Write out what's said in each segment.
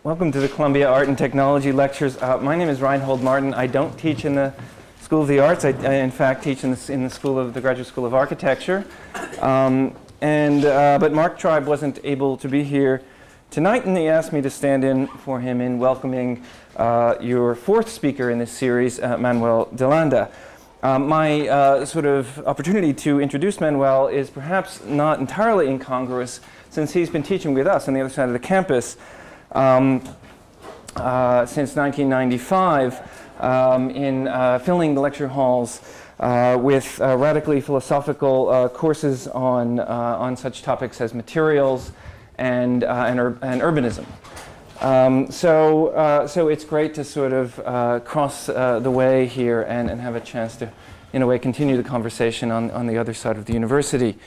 Welcome to the Columbia Art and Technology Lectures. My name is Reinhold Martin. I don't teach in the School of the Arts. I in fact teach in the Graduate School of Architecture. But Mark Tribe wasn't able to be here tonight, and he asked me to stand in for him in welcoming your fourth speaker in this series, Manuel Delanda. My sort of opportunity to introduce Manuel is perhaps not entirely incongruous, since he's been teaching with us on the other side of the campus since 1995 in filling the lecture halls with radically philosophical courses on such topics as materials and urbanism. So it's great to sort of cross the way here and have a chance to, in a way, continue the conversation on the other side of the university.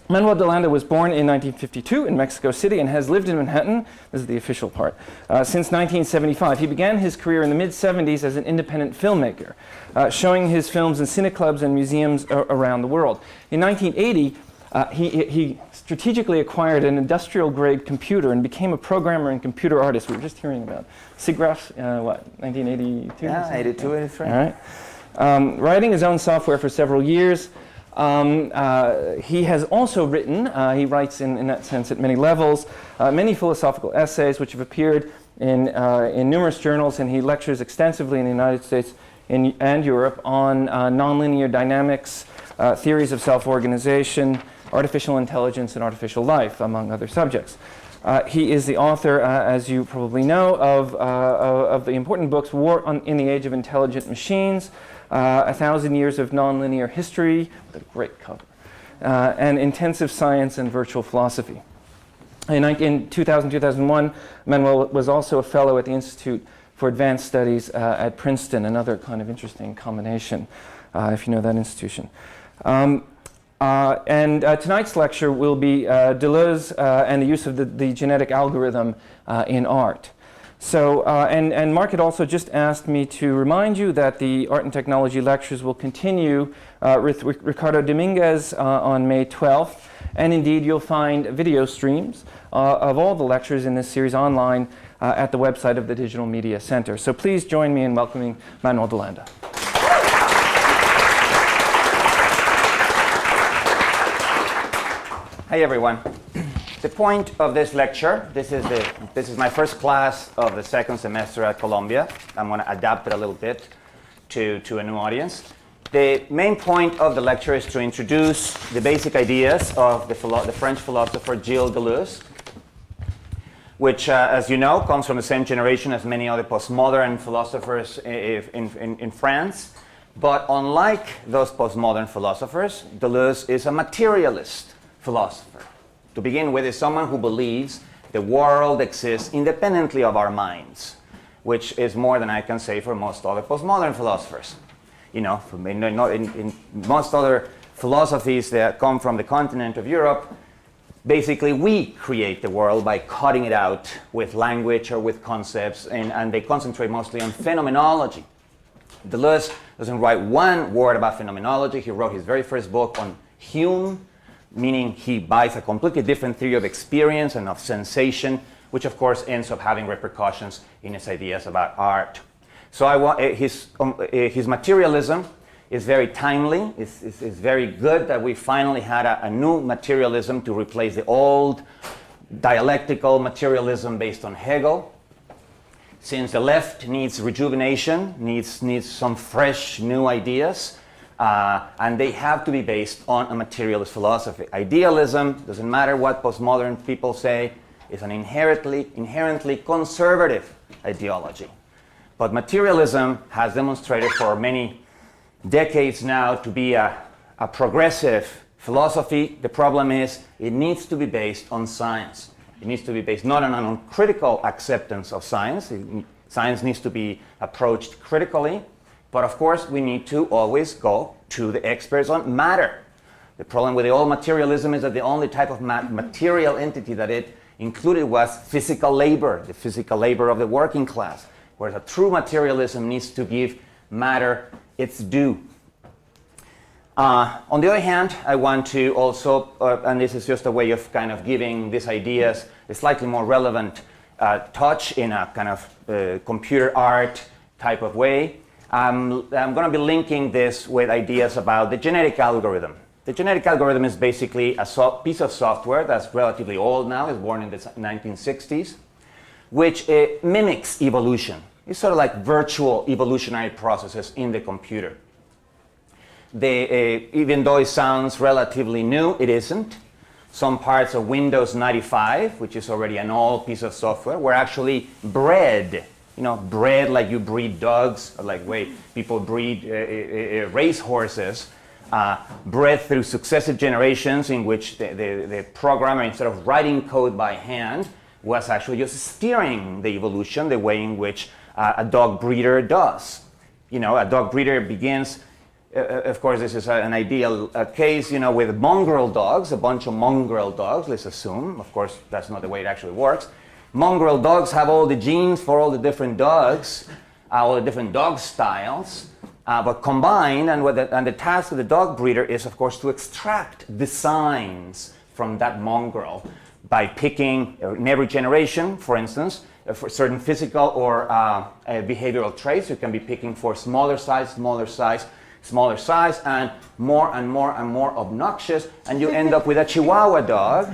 Manuel Delanda was born in 1952 in Mexico City and has lived in Manhattan, this is the official part, since 1975. He began his career in the mid-70s as an independent filmmaker, showing his films in cineclubs and museums around the world. In 1980, he strategically acquired an industrial-grade computer and became a programmer and computer artist. We were just hearing about SIGGRAPH, 1982? Yeah, 82, 83. All right. Writing his own software for several years. He has also written, he writes in that sense at many levels, many philosophical essays which have appeared in numerous journals, and he lectures extensively in the United States and Europe on nonlinear dynamics, theories of self-organization, artificial intelligence, and artificial life, among other subjects. He is the author, as you probably know, of the important books War in the Age of Intelligent Machines, 1,000 Years of Nonlinear History, with a great cover, and Intensive Science and Virtual Philosophy. In 2000-2001, Manuel was also a fellow at the Institute for Advanced Studies at Princeton, another kind of interesting combination, if you know that institution. Tonight's lecture will be Deleuze and the use of the genetic algorithm in art. So, and Mark had also just asked me to remind you that the Art and Technology lectures will continue with Ricardo Dominguez on May 12th. And indeed, you'll find video streams of all the lectures in this series online at the website of the Digital Media Center. So please join me in welcoming Manuel Delanda. Hi, everyone. The point of this lecture, this is my first class of the second semester at Columbia. I'm going to adapt it a little bit to a new audience. The main point of the lecture is to introduce the basic ideas of the French philosopher Gilles Deleuze, which, as you know, comes from the same generation as many other postmodern philosophers in France. But unlike those postmodern philosophers, Deleuze is a materialist philosopher. To begin with, is someone who believes the world exists independently of our minds, which is more than I can say for most other postmodern philosophers. You know, in most other philosophies that come from the continent of Europe, basically we create the world by cutting it out with language or with concepts, and they concentrate mostly on phenomenology. Deleuze doesn't write one word about phenomenology. He wrote his very first book on Hume, meaning he buys a completely different theory of experience and of sensation, which of course ends up having repercussions in his ideas about art. So his materialism is very timely. It's very good that we finally had a new materialism to replace the old dialectical materialism based on Hegel. Since the left needs rejuvenation, needs some fresh new ideas, and they have to be based on a materialist philosophy. Idealism, doesn't matter what postmodern people say, is an inherently conservative ideology. But materialism has demonstrated for many decades now to be a progressive philosophy. The problem is it needs to be based on science. It needs to be based not on critical acceptance of science. Science needs to be approached critically. But of course, we need to always go to the experts on matter. The problem with the old materialism is that the only type of material entity that it included was physical labor, the physical labor of the working class, whereas a true materialism needs to give matter its due. On the other hand, I want to also, and this is just a way of kind of giving these ideas a slightly more relevant touch in a kind of computer art type of way. I'm going to be linking this with ideas about the genetic algorithm. The genetic algorithm is basically a piece of software that's relatively old now, it's born in the 1960s, which mimics evolution. It's sort of like virtual evolutionary processes in the computer. Even though it sounds relatively new, it isn't. Some parts of Windows 95, which is already an old piece of software, were actually bred. You know, bred like you breed dogs, or like way people breed race horses, bred through successive generations in which the programmer, instead of writing code by hand, was actually just steering the evolution the way in which a dog breeder does. You know, a dog breeder begins, of course, this is an ideal case, you know, with mongrel dogs, a bunch of mongrel dogs, let's assume. Of course, that's not the way it actually works. Mongrel dogs have all the genes for all the different dogs, all the different dog styles, but combined, and the task of the dog breeder is, of course, to extract the signs from that mongrel by picking, in every generation, for instance, for certain physical or behavioral traits. You can be picking for smaller size, and more and more obnoxious, and you end up with a Chihuahua dog.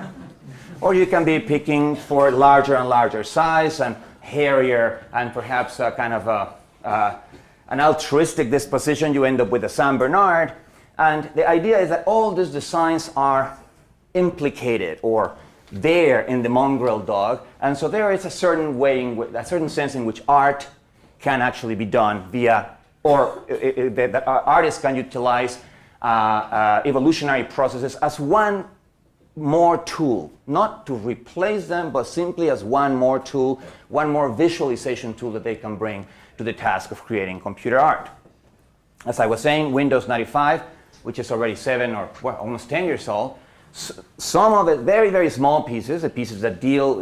Or you can be picking for larger and larger size and hairier and perhaps a kind of an altruistic disposition. You end up with a San Bernard. And the idea is that all these designs are implicated or there in the mongrel dog. And so there is a certain way, a certain sense in which art can actually be done via, or that artists can utilize evolutionary processes as one more tool, not to replace them, but simply as one more tool, one more visualization tool that they can bring to the task of creating computer art. As I was saying, Windows 95, which is already 7 or almost 10 years old, some of it, very, very small pieces, the pieces that deal,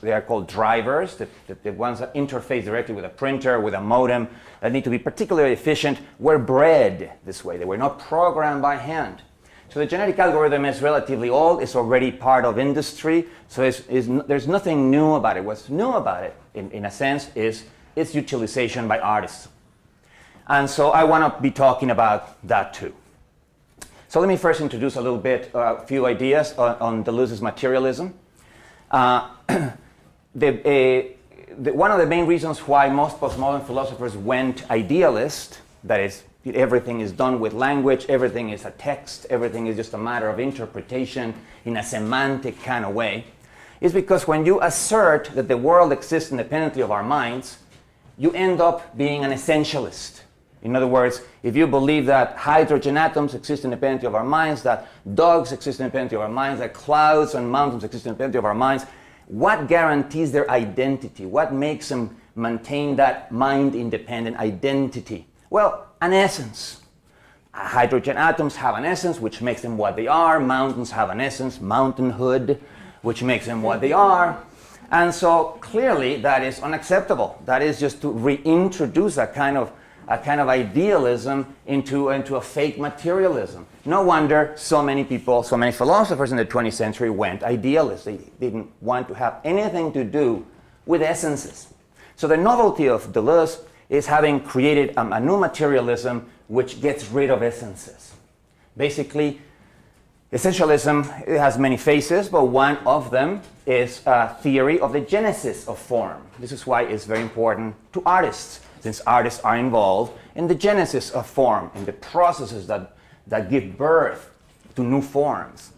they are called drivers, the ones that interface directly with a printer, with a modem, that need to be particularly efficient, were bred this way. They were not programmed by hand. So the genetic algorithm is relatively old. It's already part of industry. So there's nothing new about it. What's new about it, in a sense, is its utilization by artists. And so I want to be talking about that too. So let me first introduce a little bit, a few ideas on Deleuze's materialism. One of the main reasons why most postmodern philosophers went idealist, that is, everything is done with language, everything is a text, everything is just a matter of interpretation in a semantic kind of way, is because when you assert that the world exists independently of our minds, you end up being an essentialist. In other words, if you believe that hydrogen atoms exist independently of our minds, that dogs exist independently of our minds, that clouds and mountains exist independently of our minds, what guarantees their identity? What makes them maintain that mind-independent identity? Well, an essence. Hydrogen atoms have an essence, which makes them what they are. Mountains have an essence, mountainhood, which makes them what they are. And so clearly that is unacceptable. That is just to reintroduce a kind of idealism into a fake materialism. No wonder so many people, so many philosophers in the 20th century went idealist. They didn't want to have anything to do with essences. So the novelty of Deleuze is having created a new materialism which gets rid of essences. Basically, essentialism, it has many faces, but one of them is a theory of the genesis of form. This is why it's very important to artists, since artists are involved in the genesis of form, in the processes that give birth to new forms.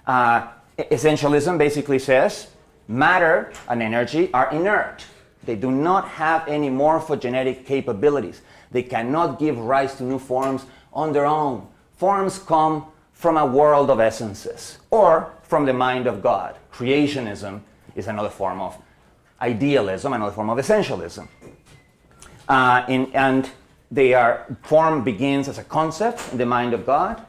Essentialism basically says matter and energy are inert. They do not have any morphogenetic capabilities. They cannot give rise to new forms on their own. Forms come from a world of essences or from the mind of God. Creationism is another form of idealism, another form of essentialism. And form begins as a concept in the mind of God,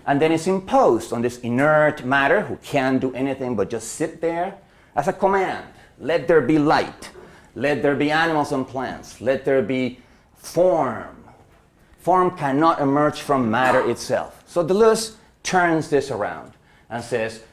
and then it's imposed on this inert matter who can't do anything but just sit there as a command. Let there be light. Let there be animals and plants. Let there be form. Form cannot emerge from matter itself. So Deleuze turns this around and says,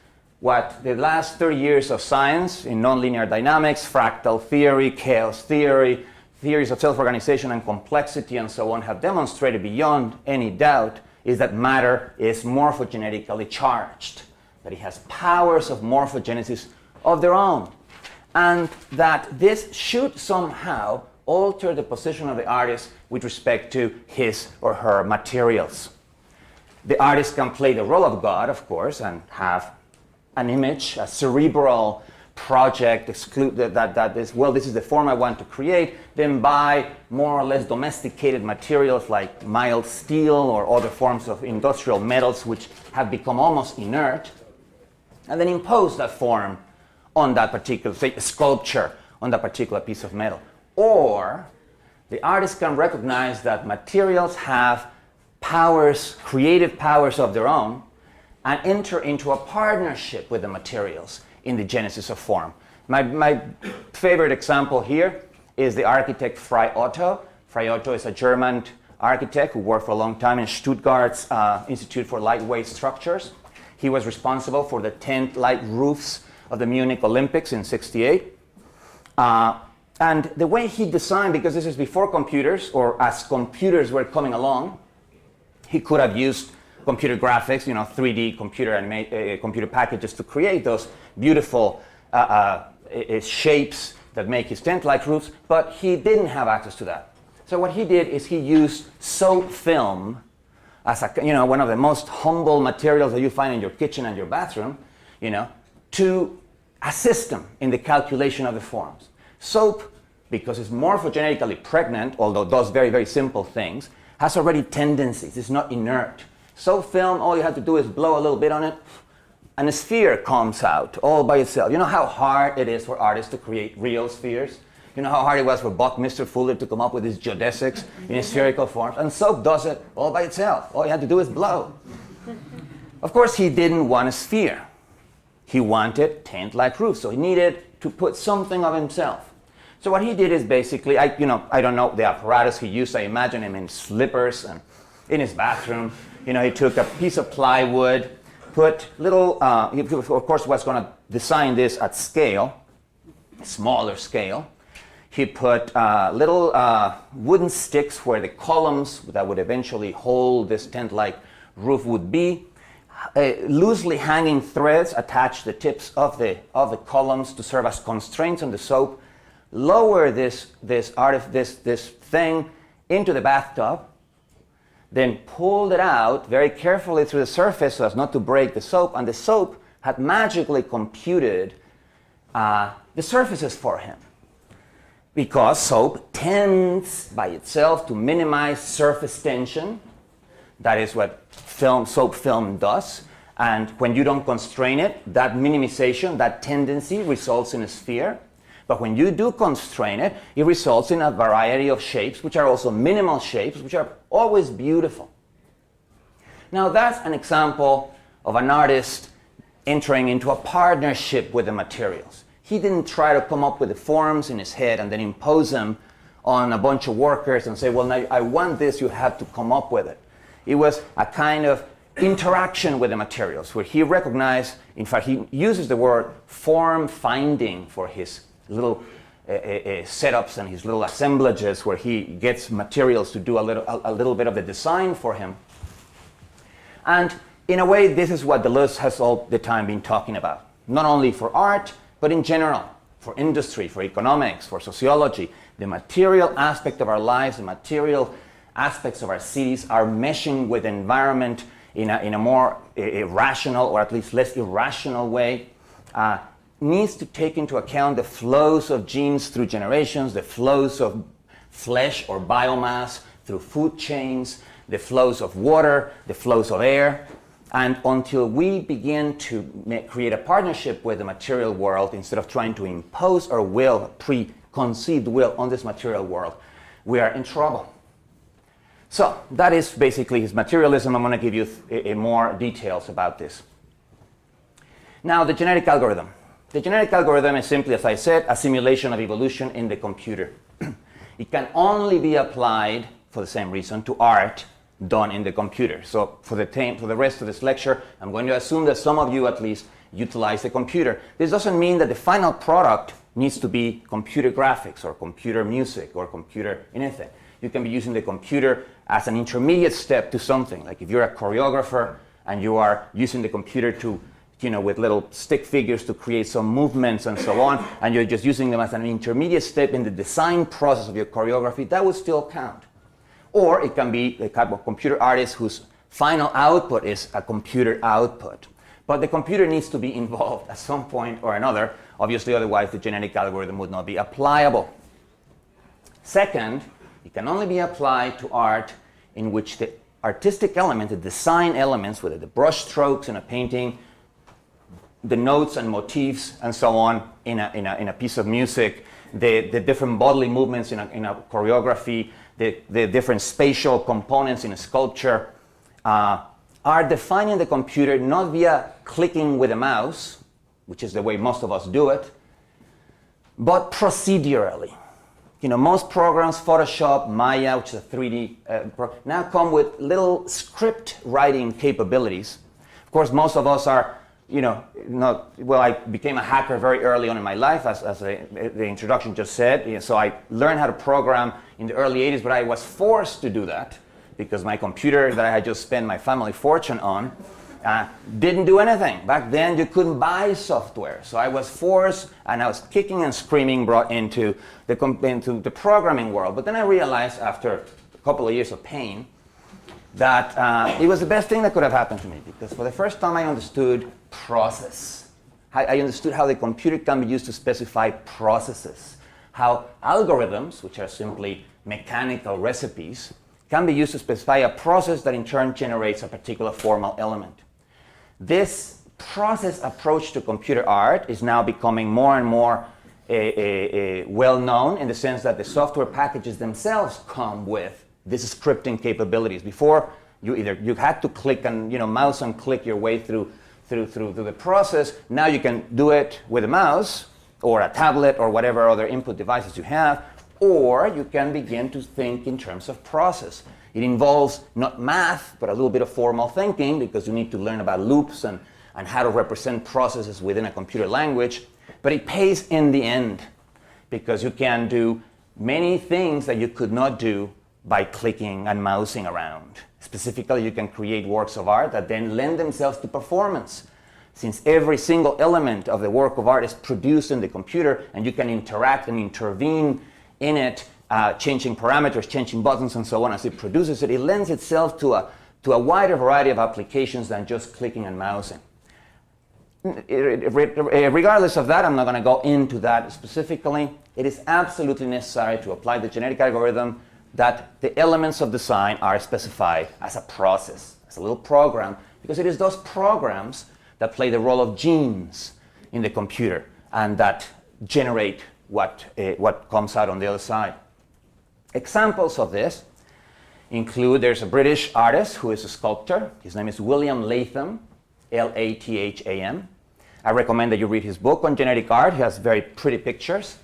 what the last 30 years of science in nonlinear dynamics, fractal theory, chaos theory, theories of self-organization and complexity and so on have demonstrated beyond any doubt is that matter is morphogenetically charged, that it has powers of morphogenesis of their own, and that this should somehow alter the position of the artist with respect to his or her materials. The artist can play the role of God, of course, and have an image, a cerebral project, that is, well, this is the form I want to create, then buy more or less domesticated materials like mild steel or other forms of industrial metals which have become almost inert, and then impose that form on that particular, say, sculpture on that particular piece of metal. Or the artist can recognize that materials have powers, creative powers of their own, and enter into a partnership with the materials in the genesis of form. My favorite example here is the architect Frei Otto. Frei Otto is a German architect who worked for a long time in Stuttgart's Institute for Lightweight Structures. He was responsible for the tent light roofs of the Munich Olympics in '68. And the way he designed, because this is before computers, or as computers were coming along, he could have used computer graphics, 3D computer packages to create those beautiful shapes that make his tent-like roofs, but he didn't have access to that. So what he did is he used soap film as one of the most humble materials that you find in your kitchen and your bathroom, to assist him in the calculation of the forms. Soap, because it's morphogenetically pregnant, although does very, very simple things, has already tendencies. It's not inert. Soap film, all you have to do is blow a little bit on it, and a sphere comes out all by itself. You know how hard it is for artists to create real spheres? You know how hard it was for Buckminster Fuller to come up with his geodesics in spherical forms? And soap does it all by itself. All you have to do is blow. Of course, he didn't want a sphere. He wanted tent-like roofs, so he needed to put something of himself. So what he did is basically, I don't know the apparatus he used. I imagine him in slippers and in his bathroom. He took a piece of plywood, put little, he of course was going to design this at scale, smaller scale. He put little wooden sticks where the columns that would eventually hold this tent-like roof would be. Loosely hanging threads attached the tips of the columns to serve as constraints on the soap. Lower this thing into the bathtub, then pulled it out very carefully through the surface so as not to break the soap, and the soap had magically computed the surfaces for him. Because soap tends by itself to minimize surface tension. That is what soap film does. And when you don't constrain it, that minimization, that tendency results in a sphere. But when you do constrain it, it results in a variety of shapes, which are also minimal shapes, which are always beautiful. Now that's an example of an artist entering into a partnership with the materials. He didn't try to come up with the forms in his head and then impose them on a bunch of workers and say, well, now I want this, you have to come up with it. It was a kind of interaction with the materials where he recognized, in fact, he uses the word form finding for his little setups and his little assemblages where he gets materials to do a little bit of the design for him. And in a way, this is what Deleuze has all the time been talking about, not only for art, but in general, for industry, for economics, for sociology. The material aspect of our lives, the material aspects of our cities are meshing with the environment in a more rational, or at least less irrational way. Needs to take into account the flows of genes through generations, the flows of flesh or biomass through food chains, the flows of water, the flows of air. And until we begin to create a partnership with the material world, instead of trying to impose our will, preconceived will on this material world, we are in trouble. So that is basically his materialism. I'm going to give you more details about this. Now, the genetic algorithm. The genetic algorithm is simply, as I said, a simulation of evolution in the computer. It can only be applied, for the same reason, to art done in the computer. So for the rest of this lecture, I'm going to assume that some of you at least utilize the computer. This doesn't mean that the final product needs to be computer graphics or computer music or computer anything. You can be using the computer as an intermediate step to something. Like if you're a choreographer and you are using the computer to, with little stick figures to create some movements and so on, and you're just using them as an intermediate step in the design process of your choreography, that would still count. Or it can be the type of computer artist whose final output is a computer output. But the computer needs to be involved at some point or another. Obviously, otherwise the genetic algorithm would not be applicable. Second, it can only be applied to art in which the artistic element, the design elements, whether the brush strokes in a painting, the notes and motifs and so on in a piece of music, the different bodily movements in a choreography, the different spatial components in a sculpture, are defined in the computer not via clicking with a mouse, which is the way most of us do it, but procedurally. Most programs, Photoshop, Maya, which is a 3D now come with little script writing capabilities. Of course, most of us are, I became a hacker very early on in my life, as the introduction just said. So I learned how to program in the early 80s, but I was forced to do that because my computer that I had just spent my family fortune on didn't do anything. Back then, you couldn't buy software. So I was forced, and I was kicking and screaming, brought into the programming world. But then I realized, after a couple of years of pain, that it was the best thing that could have happened to me, because for the first time I understood process. I understood how the computer can be used to specify processes, how algorithms, which are simply mechanical recipes, can be used to specify a process that in turn generates a particular formal element. This process approach to computer art is now becoming more and more well known, in the sense that the software packages themselves come with these scripting capabilities. Before, you had to click and mouse and click your way through the process. Now you can do it with a mouse or a tablet or whatever other input devices you have, or you can begin to think in terms of process. It involves not math, but a little bit of formal thinking, because you need to learn about loops and how to represent processes within a computer language. But it pays in the end, because you can do many things that you could not do by clicking and mousing around. Specifically, you can create works of art that then lend themselves to performance. Since every single element of the work of art is produced in the computer, and you can interact and intervene in it, changing parameters, changing buttons, and so on as it produces it, it lends itself to a wider variety of applications than just clicking and mousing. Regardless of that, I'm not going to go into that specifically. It is absolutely necessary to apply the genetic algorithm that the elements of design are specified as a process, as a little program, because it is those programs that play the role of genes in the computer and that generate what comes out on the other side. Examples of this include, there's a British artist who is a sculptor. His name is William Latham, Latham. I recommend that you read his book on genetic art. He has very pretty pictures.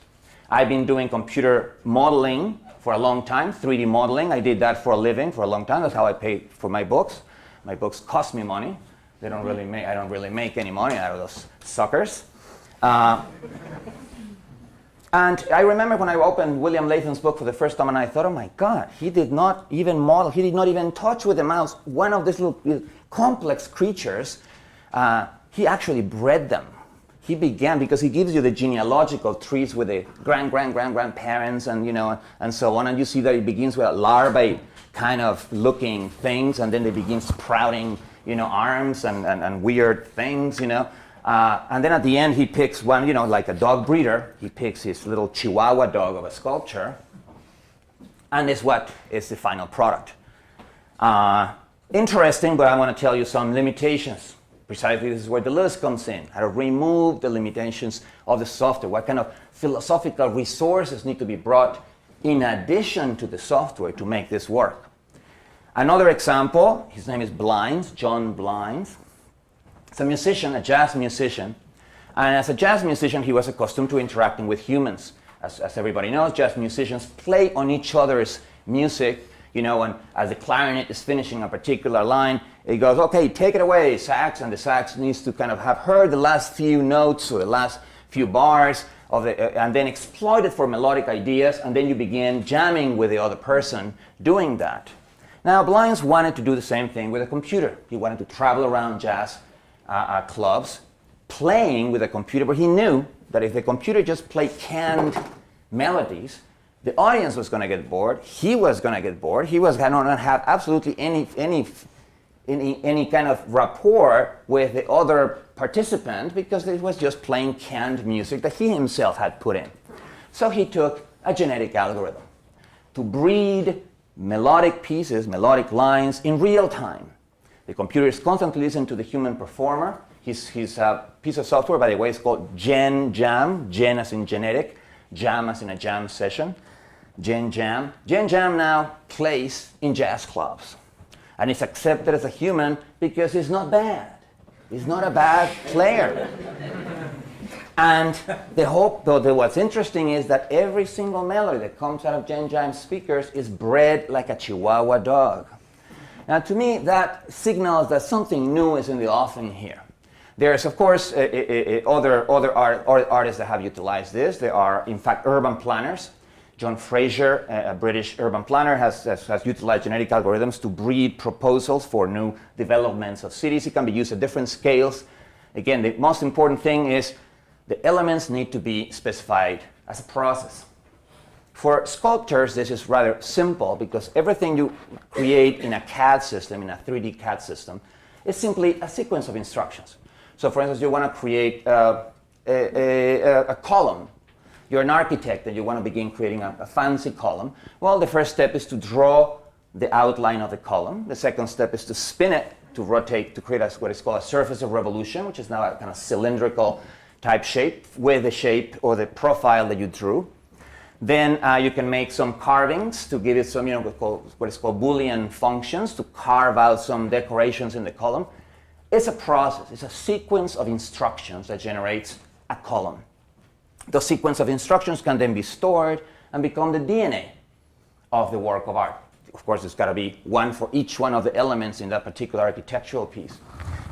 I've been doing computer modeling for a long time, 3D modeling. I did that for a living for a long time. That's how I pay for my books. My books cost me money. I don't really make any money out of those suckers. And I remember when I opened William Latham's book for the first time, and I thought, oh my God, he did not even model, he did not even touch with a mouse one of these little complex creatures. He actually bred them. He began, because he gives you the genealogical trees with the grandparents and so on, and you see that it begins with larvae kind of looking things, and then they begin sprouting, arms and weird things, and then at the end he picks one, like a dog breeder, he picks his little Chihuahua dog of a sculpture, and is what is the final product. Interesting, but I want to tell you some limitations. Precisely, this is where Deleuze comes in, how to remove the limitations of the software. What kind of philosophical resources need to be brought in addition to the software to make this work? Another example, his name is Blinds, John Blinds. He's a musician, a jazz musician. And as a jazz musician, he was accustomed to interacting with humans. As everybody knows, jazz musicians play on each other's music, You know, and as the clarinet is finishing a particular line, it goes, okay, take it away, sax, and the sax needs to kind of have heard the last few notes or the last few bars of the, and then exploit it for melodic ideas, and then you begin jamming with the other person doing that. Now, Blinds wanted to do the same thing with a computer. He wanted to travel around jazz clubs, playing with a computer, but he knew that if the computer just played canned melodies, the audience was going to get bored. He was going to get bored. He was going to have absolutely any kind of rapport with the other participant because it was just playing canned music that he himself had put in. So he took a genetic algorithm to breed melodic pieces, melodic lines in real time. The computer is constantly listening to the human performer. His piece of software, by the way, is called Gen Jam, Gen as in genetic, Jam as in a jam session. Gen Jam. Gen Jam now plays in jazz clubs. And it's accepted as a human because he's not bad. He's not a bad player. And the hope, though, that what's interesting is that every single melody that comes out of Gen Jam speakers is bred like a Chihuahua dog. Now, to me, that signals that something new is in the offing here. There's, of course, other artists that have utilized this. There are, in fact, urban planners. John Fraser, a British urban planner, has utilized genetic algorithms to breed proposals for new developments of cities. It can be used at different scales. Again, the most important thing is the elements need to be specified as a process. For sculptors, this is rather simple because everything you create in a CAD system, in a 3D CAD system, is simply a sequence of instructions. So, for instance, you want to create a column. You're an architect and you want to begin creating a fancy column. Well, the first step is to draw the outline of the column. The second step is to spin it, to rotate, to create what is called a surface of revolution, which is now a kind of cylindrical type shape with the shape or the profile that you drew. Then you can make some carvings to give it some, what is called Boolean functions to carve out some decorations in the column. It's a process. It's a sequence of instructions that generates a column. The sequence of instructions can then be stored and become the DNA of the work of art. Of course, there's got to be one for each one of the elements in that particular architectural piece.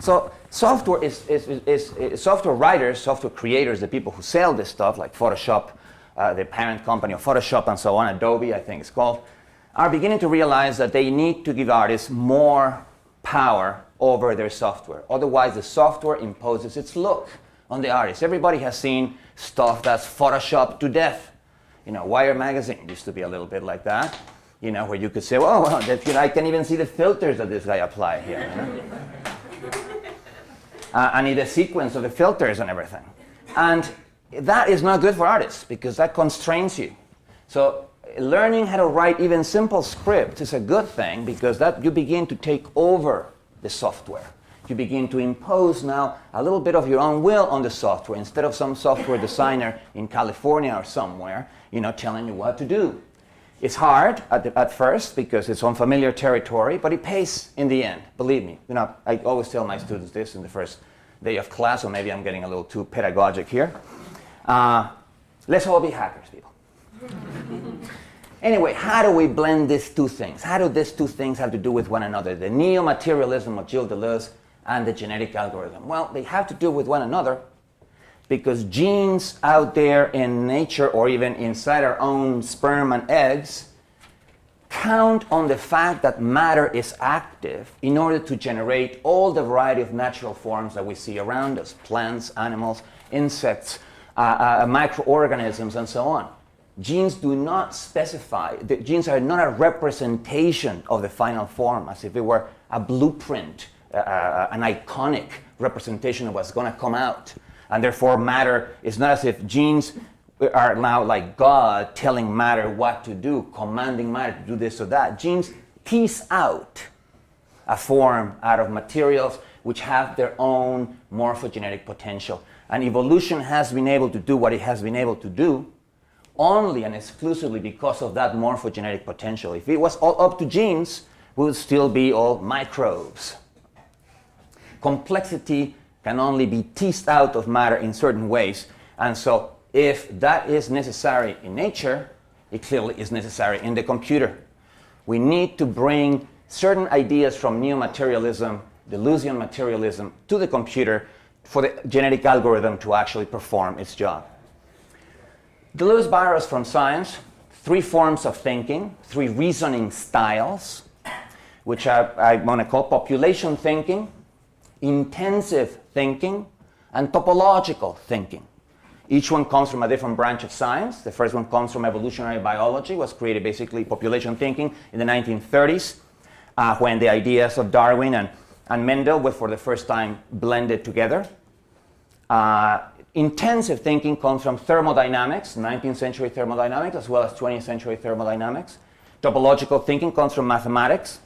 So software software writers, software creators, the people who sell this stuff, like Photoshop, the parent company of Photoshop and so on, Adobe, I think it's called, are beginning to realize that they need to give artists more power over their software. Otherwise, the software imposes its look on the artist. Everybody has seen stuff that's photoshopped to death. Wired magazine used to be a little bit like that, where you could say, well, I can even see the filters that this guy applied here. I need a sequence of the filters and everything. And that is not good for artists because that constrains you. So learning how to write even simple scripts is a good thing because that you begin to take over the software. You begin to impose now a little bit of your own will on the software instead of some software designer in California or somewhere, telling you what to do. It's hard at first because it's unfamiliar territory, but it pays in the end, believe me. I always tell my students this in the first day of class, or maybe I'm getting a little too pedagogic here. Let's all be hackers, people. Anyway, how do we blend these two things? How do these two things have to do with one another? The neo-materialism of Gilles Deleuze and the genetic algorithm. Well, they have to do with one another because genes out there in nature or even inside our own sperm and eggs count on the fact that matter is active in order to generate all the variety of natural forms that we see around us, plants, animals, insects, microorganisms, and so on. Genes do not specify, the genes are not a representation of the final form, as if it were a blueprint, an iconic representation of what's going to come out. And therefore matter is not as if genes are now like God telling matter what to do, commanding matter to do this or that. Genes piece out a form out of materials which have their own morphogenetic potential. And evolution has been able to do what it has been able to do only and exclusively because of that morphogenetic potential. If it was all up to genes, we would still be all microbes. Complexity can only be teased out of matter in certain ways. And so if that is necessary in nature, it clearly is necessary in the computer. We need to bring certain ideas from neo-materialism, Deleuzian materialism, to the computer for the genetic algorithm to actually perform its job. Deleuze borrows from science 3 forms of thinking, 3 reasoning styles, which I want to call population thinking, intensive thinking, and topological thinking. Each one comes from a different branch of science. The first one comes from evolutionary biology, was created basically population thinking in the 1930s, when the ideas of Darwin and Mendel were for the first time blended together. Intensive thinking comes from thermodynamics, 19th century thermodynamics, as well as 20th century thermodynamics. Topological thinking comes from mathematics.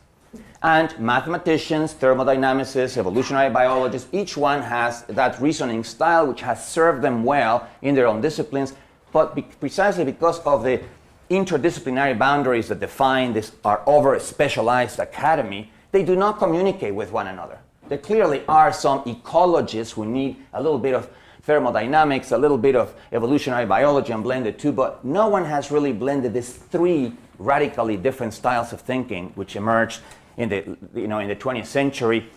And mathematicians, thermodynamicists, evolutionary biologists, each one has that reasoning style which has served them well in their own disciplines, but precisely because of the interdisciplinary boundaries that define this our over-specialized academy, they do not communicate with one another. There clearly are some ecologists who need a little bit of thermodynamics, a little bit of evolutionary biology and blended too, but no one has really blended these 3 radically different styles of thinking which emerged in the 20th century,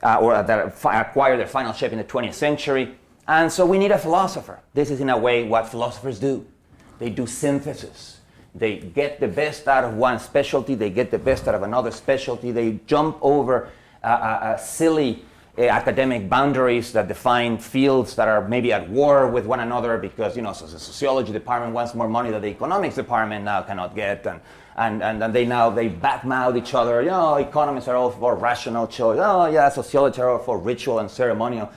or that acquired their final shape in the 20th century. And so we need a philosopher. This is in a way what philosophers do. They do synthesis. They get the best out of one specialty, they get the best out of another specialty, they jump over silly academic boundaries that define fields that are maybe at war with one another because, so the sociology department wants more money that the economics department now cannot get, and they badmouth each other. Economists are all for rational choice. Sociology are all for ritual and ceremonial.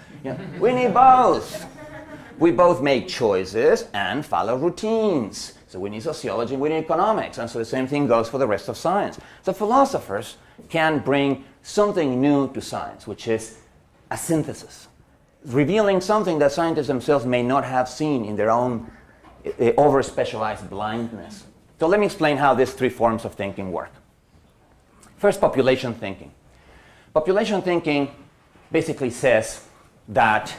We need both. We both make choices and follow routines. So we need sociology, we need economics, and so the same thing goes for the rest of science. So philosophers can bring something new to science, which is a synthesis, revealing something that scientists themselves may not have seen in their own over-specialized blindness. So let me explain how these 3 forms of thinking work. First, population thinking. Population thinking basically says that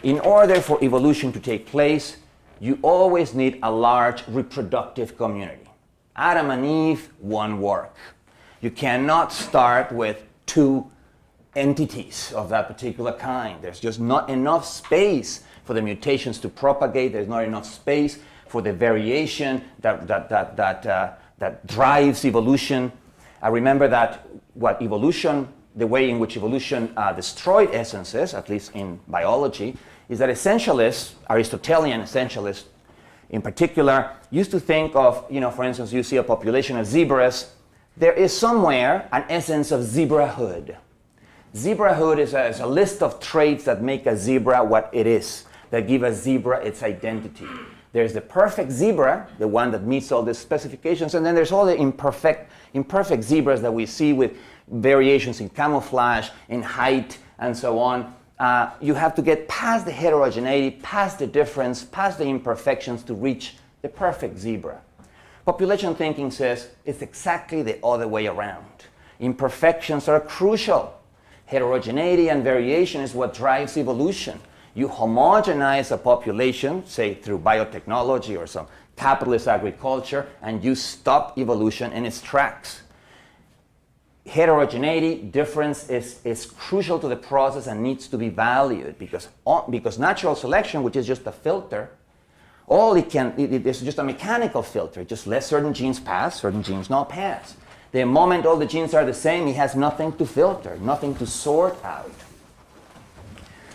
in order for evolution to take place, you always need a large reproductive community. Adam and Eve won't work. You cannot start with 2 entities of that particular kind. There's just not enough space for the mutations to propagate. There's not enough space for the variation that drives evolution. I remember that the way in which evolution destroyed essences, at least in biology, is that essentialists, Aristotelian essentialists in particular, used to think of, for instance, you see a population of zebras, there is somewhere an essence of zebrahood. Zebrahood is a list of traits that make a zebra what it is, that give a zebra its identity. There's the perfect zebra, the one that meets all the specifications, and then there's all the imperfect zebras that we see with variations in camouflage, in height, and so on. You have to get past the heterogeneity, past the difference, past the imperfections to reach the perfect zebra. Population thinking says it's exactly the other way around. Imperfections are crucial. Heterogeneity and variation is what drives evolution. You homogenize a population, say through biotechnology or some capitalist agriculture, and you stop evolution in its tracks. Heterogeneity, difference is crucial to the process and needs to be valued because natural selection, which is just a filter, it's just a mechanical filter. It just lets certain genes pass, certain genes not pass. The moment all the genes are the same, it has nothing to filter, nothing to sort out.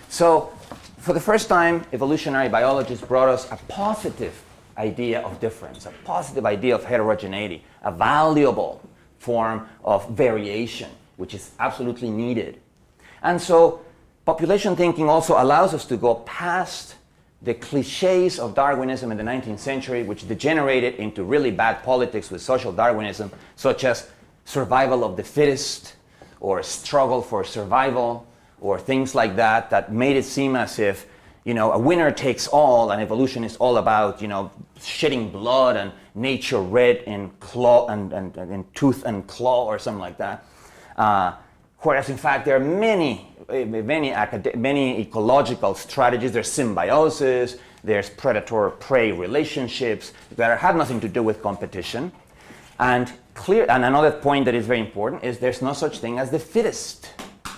So, for the first time, evolutionary biologists brought us a positive idea of difference, a positive idea of heterogeneity, a valuable form of variation, which is absolutely needed. And so, population thinking also allows us to go past the cliches of Darwinism in the 19th century, which degenerated into really bad politics with social Darwinism, such as survival of the fittest, or struggle for survival, or things like that, that made it seem as if, a winner takes all, and evolution is all about, shedding blood and nature red in claw and tooth and claw, or something like that. Whereas in fact there are many ecological strategies. There's symbiosis, there's predator-prey relationships that have nothing to do with competition. And clear, and another point that is very important is there's no such thing as the fittest.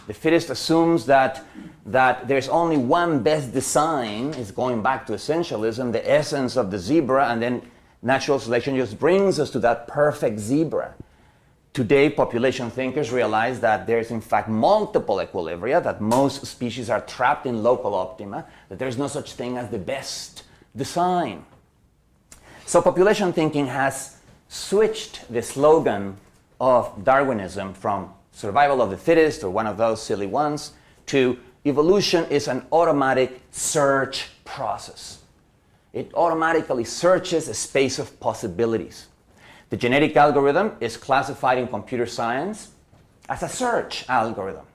The fittest assumes that there's only one best design, is going back to essentialism, the essence of the zebra, and then natural selection just brings us to that perfect zebra. Today, population thinkers realize that there's in fact multiple equilibria, that most species are trapped in local optima, that there's no such thing as the best design. So population thinking has switched the slogan of Darwinism from survival of the fittest, or one of those silly ones, to evolution is an automatic search process. It automatically searches a space of possibilities. The genetic algorithm is classified in computer science as a search algorithm.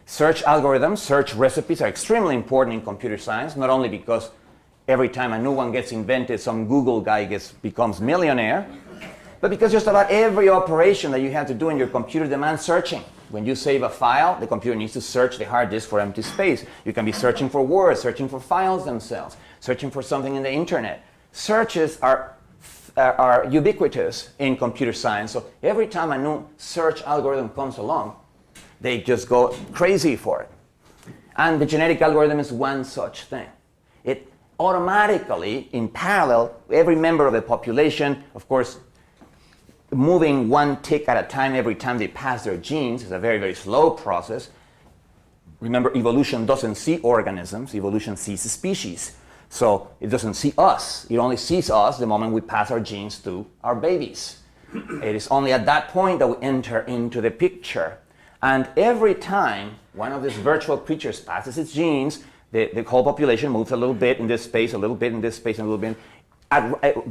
Search algorithms, search recipes are extremely important in computer science, not only because every time a new one gets invented, some Google guy becomes millionaire, but because just about every operation that you have to do in your computer demands searching. When you save a file, the computer needs to search the hard disk for empty space. You can be searching for words, searching for files themselves, searching for something in the internet. Searches are ubiquitous in computer science, so every time a new search algorithm comes along, they just go crazy for it. And the genetic algorithm is one such thing. It automatically, in parallel, every member of the population, of course, moving one tick at a time every time they pass their genes is a very, very slow process. Remember, evolution doesn't see organisms, evolution sees a species. So it doesn't see us. It only sees us the moment we pass our genes to our babies. It is only at that point that we enter into the picture. And every time one of these virtual creatures passes its genes, the whole population moves a little bit in this space, a little bit in this space, and a little bit.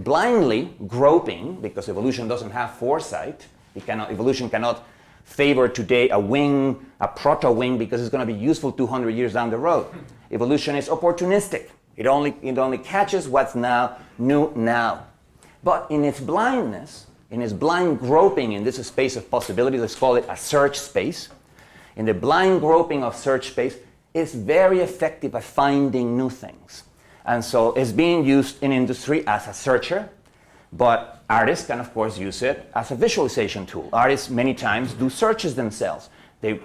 Blindly groping, because evolution doesn't have foresight. Evolution cannot favor today a wing, a proto-wing, because it's going to be useful 200 years down the road. Evolution is opportunistic. It only catches what's now new now. But in its blindness, in its blind groping in this space of possibilities, let's call it a search space, in the blind groping of search space, it's very effective at finding new things. And so it's being used in industry as a searcher, but artists can, of course, use it as a visualization tool. Artists many times do searches themselves. They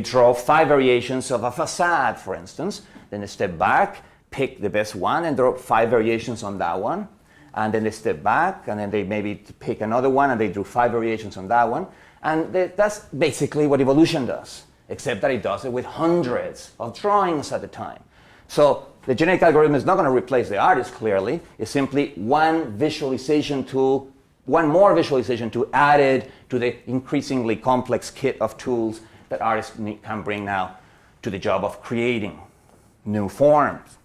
draw 5 variations of a facade, for instance, then they step back, pick the best one, and draw 5 variations on that one. And then they step back, and then they maybe pick another one, and they drew 5 variations on that one. And that's basically what evolution does, except that it does it with hundreds of drawings at a time. So the genetic algorithm is not going to replace the artist, clearly. It's simply one visualization tool, one more visualization tool added to the increasingly complex kit of tools that artists can bring now to the job of creating new forms.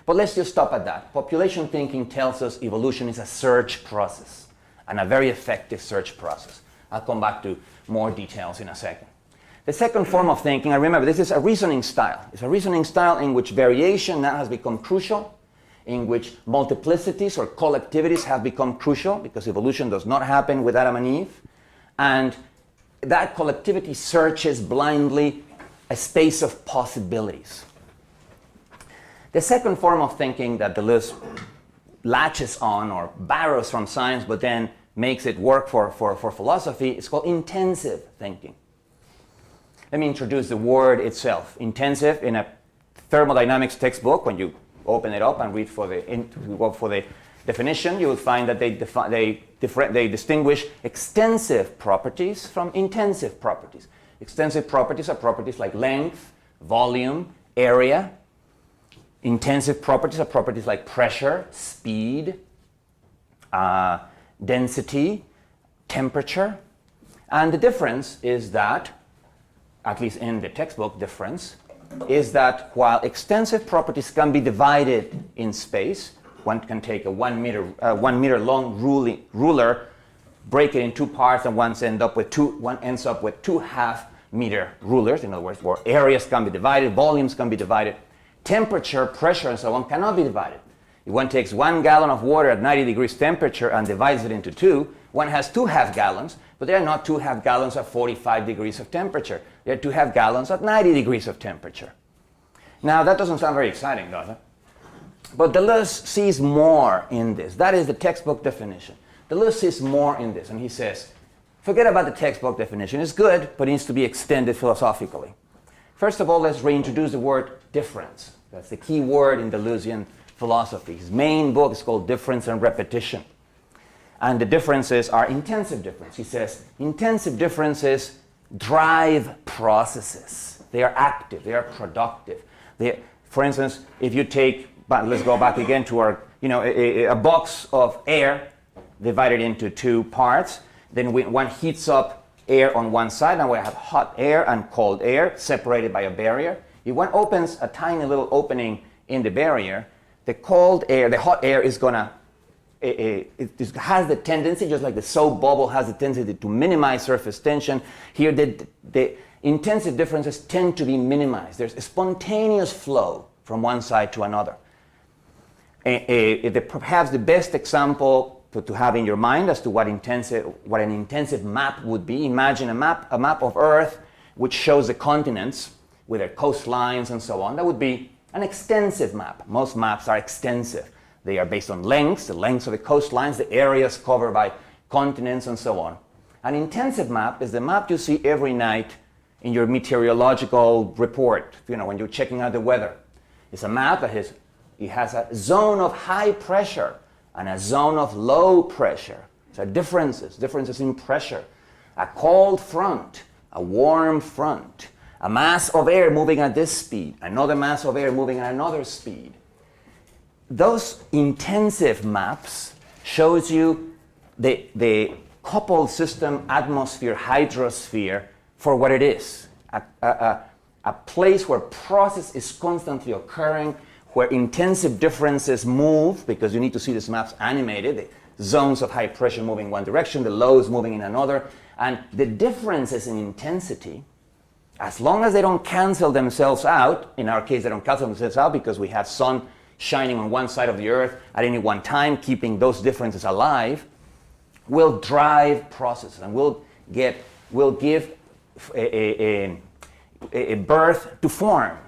But let's just stop at that. Population thinking tells us evolution is a search process, and a very effective search process. I'll come back to more details in a second. The second form of thinking, and remember, this is a reasoning style. It's a reasoning style in which variation now has become crucial, in which multiplicities or collectivities have become crucial, because evolution does not happen with Adam and Eve. And that collectivity searches blindly a space of possibilities. The second form of thinking that Deleuze latches on or borrows from science but then makes it work for philosophy is called intensive thinking. Let me introduce the word itself. Intensive, in a thermodynamics textbook, when you open it up and read for the definition, you will find that they distinguish extensive properties from intensive properties. Extensive properties are properties like length, volume, area. Intensive properties are properties like pressure, speed, density, temperature. And the difference is that, at least in the textbook difference, is that while extensive properties can be divided in space, one can take a 1 meter long ruler, break it in 2 parts, and one ends up with 2 half-meter rulers. In other words, where areas can be divided, volumes can be divided. Temperature, pressure, and so on cannot be divided. If one takes 1 gallon of water at 90 degrees temperature and divides it into 2, one has 2 half gallons, but they are not 2 half gallons at 45 degrees of temperature. They are 2 half gallons at 90 degrees of temperature. Now, that doesn't sound very exciting, does it? But Deleuze sees more in this. That is the textbook definition. Deleuze sees more in this, and he says, forget about the textbook definition. It's good, but it needs to be extended philosophically. First of all, let's reintroduce the word difference. That's the key word in Deleuzean philosophy. His main book is called Difference and Repetition. And the differences are intensive difference. He says intensive differences drive processes. They are active. They are productive. For instance, if you take, but let's go back again to our, a box of air divided into two parts. Then one heats up air on one side. Now we have hot air and cold air separated by a barrier. If one opens a tiny little opening in the barrier, the cold air, the hot air is gonna, it has the tendency, just like the soap bubble has the tendency to minimize surface tension. Here the intensive differences tend to be minimized. There's a spontaneous flow from one side to another. Perhaps the best example to have in your mind as to what an intensive map would be. Imagine a map of Earth which shows the continents with their coastlines and so on. That would be an extensive map. Most maps are extensive. They are based on lengths, the lengths of the coastlines, the areas covered by continents and so on. An intensive map is the map you see every night in your meteorological report, when you're checking out the weather. It's a map that has a zone of high pressure and a zone of low pressure. So differences in pressure. A cold front, a warm front, a mass of air moving at this speed, another mass of air moving at another speed. Those intensive maps shows you the coupled system atmosphere-hydrosphere for what it is. A place where process is constantly occurring, where intensive differences move, because you need to see these maps animated, the zones of high pressure moving one direction, the lows moving in another, and the differences in intensity, as long as they don't cancel themselves out, in our case they don't cancel themselves out because we have sun shining on one side of the earth at any one time, keeping those differences alive, will drive processes and will give a birth to form.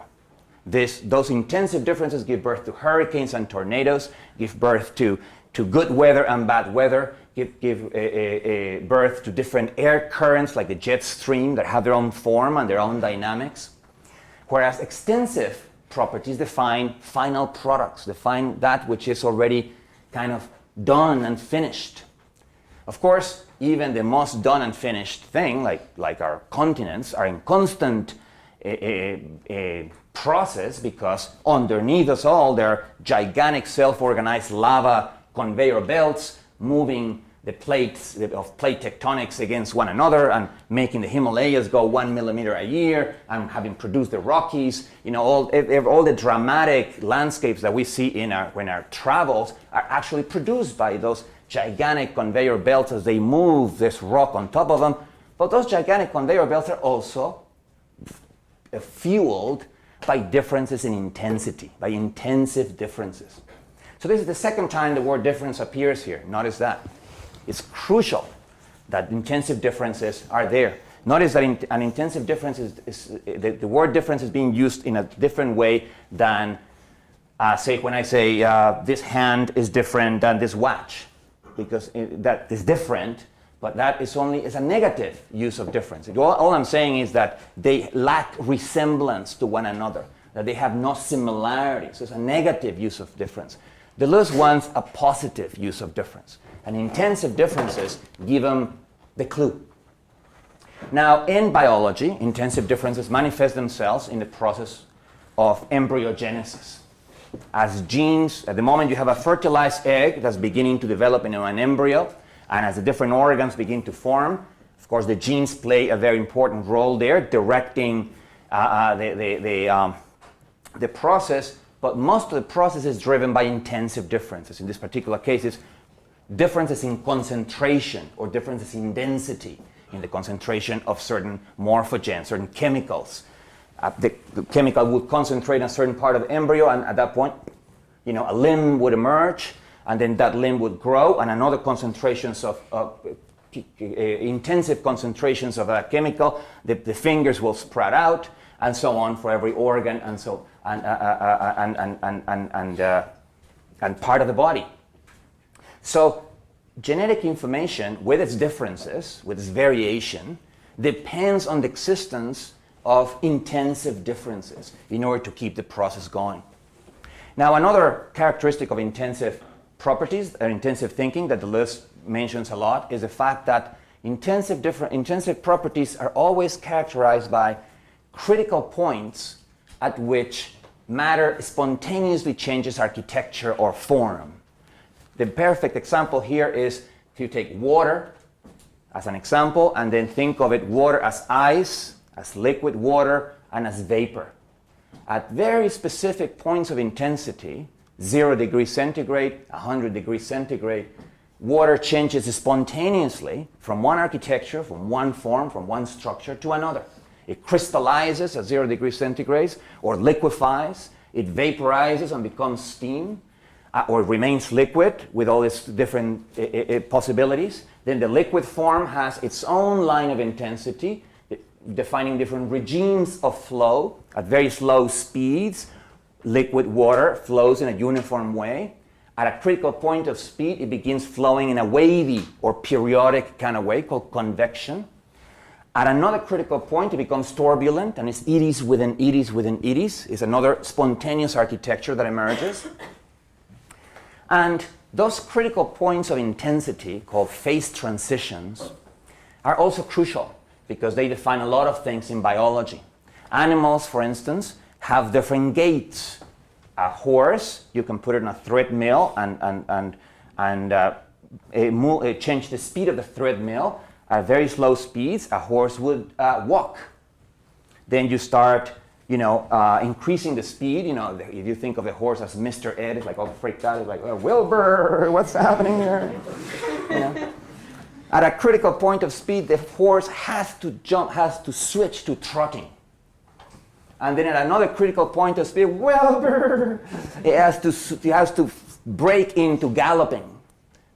Those intensive differences give birth to hurricanes and tornadoes, give birth to good weather and bad weather, give birth to different air currents like the jet stream that have their own form and their own dynamics. Whereas extensive properties define final products, define that which is already kind of done and finished. Of course, even the most done and finished thing, like our continents, are in constant process, because underneath us all there are gigantic self-organized lava conveyor belts moving the plates of plate tectonics against one another and making the Himalayas go 1 millimeter a year and having produced the Rockies. All the dramatic landscapes that we see in our travels are actually produced by those gigantic conveyor belts as they move this rock on top of them. But those gigantic conveyor belts are also fueled by differences in intensity, by intensive differences. So this is the second time the word difference appears here. Notice that. It's crucial that intensive differences are there. Notice that an intensive difference the word difference is being used in a different way than, say, when I say this hand is different than this watch, because that is different, but that is a negative use of difference. All I'm saying is that they lack resemblance to one another, that they have no similarities. So it's a negative use of difference. Deleuze wants a positive use of difference. And intensive differences give them the clue. Now, in biology, intensive differences manifest themselves in the process of embryogenesis. As genes, at the moment you have a fertilized egg that's beginning to develop into an embryo, and as the different organs begin to form, of course the genes play a very important role there, directing the process, but most of the process is driven by intensive differences. In this particular case, it's differences in concentration or differences in density in the concentration of certain morphogens, certain chemicals. The chemical would concentrate in a certain part of the embryo, and at that point, a limb would emerge, and then that limb would grow, and another concentrations of intensive concentrations of a chemical, the fingers will sprout out, and so on for every organ, and so and part of the body. So genetic information, with its differences, with its variation, depends on the existence of intensive differences in order to keep the process going. Now, another characteristic of intensive properties, or intensive thinking, that Deleuze mentions a lot, is the fact that intensive properties are always characterized by critical points at which matter spontaneously changes architecture or form. The perfect example here is if you take water as an example and then think of it water as ice, as liquid water, and as vapor. At very specific points of intensity, 0 degrees centigrade, 100 degrees centigrade, water changes spontaneously from one architecture, from one form, from one structure to another. It crystallizes at 0 degrees centigrade, or liquefies, it vaporizes and becomes steam, or remains liquid with all its different possibilities. Then the liquid form has its own line of intensity, defining different regimes of flow at very slow speeds. Liquid water flows in a uniform way. At a critical point of speed, it begins flowing in a wavy or periodic kind of way called convection. At another critical point, it becomes turbulent, and it's eddies within eddies within eddies. It's another spontaneous architecture that emerges. And those critical points of intensity, called phase transitions, are also crucial because they define a lot of things in biology. Animals, for instance, have different gaits. A horse, you can put it in a treadmill and change the speed of the treadmill at very slow speeds. A horse would walk. Then you start, increasing the speed. If you think of the horse as Mr. Ed, it's like all freaked out. It's like, oh, Wilbur, what's happening here? At a critical point of speed, the horse has to switch to trotting. And then at another critical point of speed, Wilbur, it has to break into galloping.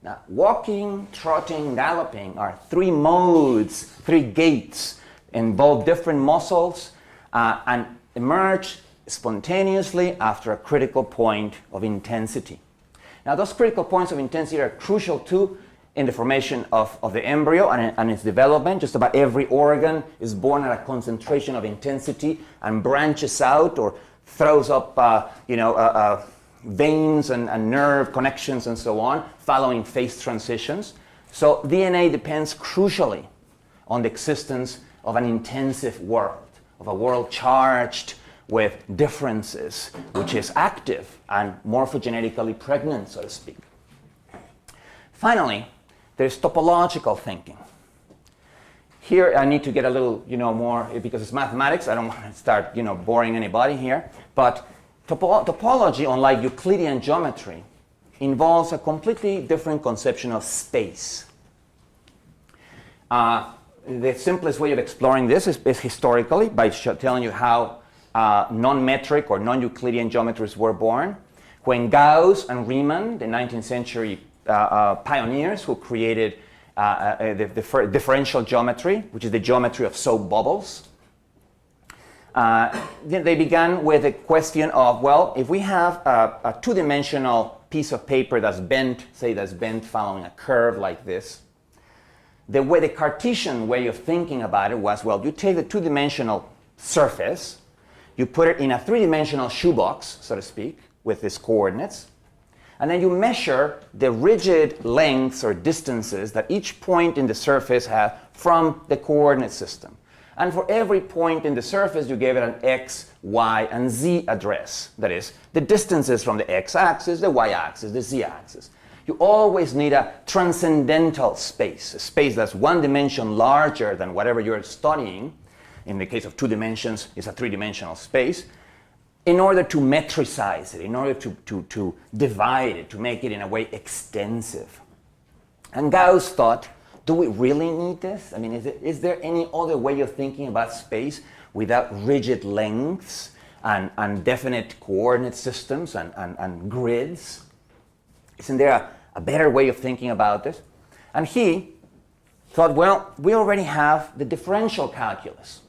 Now, walking, trotting, galloping are three modes, three gaits, involve different muscles, and emerge spontaneously after a critical point of intensity. Now, those critical points of intensity are crucial too in the formation of the embryo and its development. Just about every organ is born at a concentration of intensity and branches out or throws up veins and nerve connections and so on, following phase transitions. So DNA depends crucially on the existence of an intensive world, of a world charged with differences, which is active and morphogenetically pregnant, so to speak. Finally, there's topological thinking. Here I need to get a little, more, because it's mathematics. I don't want to start, boring anybody here. But topology, unlike Euclidean geometry, involves a completely different conception of space. The simplest way of exploring this is historically, by telling you how non-metric or non-Euclidean geometries were born. When Gauss and Riemann, the 19th century pioneers who created the differential geometry, which is the geometry of soap bubbles. They began with a question of, well, if we have a two-dimensional piece of paper that's bent, following a curve like this, the Cartesian way of thinking about it was, well, you take the two-dimensional surface, you put it in a three-dimensional shoebox, so to speak, with its coordinates, and then you measure the rigid lengths or distances that each point in the surface has from the coordinate system. And for every point in the surface, you gave it an x, y, and z address. That is, the distances from the x-axis, the y-axis, the z-axis. You always need a transcendental space, a space that's one dimension larger than whatever you're studying. In the case of two dimensions, it's a three-dimensional space, in order to metricize it, in order to divide it, to make it in a way extensive. And Gauss thought, do we really need this? I mean, is there any other way of thinking about space without rigid lengths and definite coordinate systems and grids? Isn't there a better way of thinking about this? And he thought, well, we already have the differential calculus.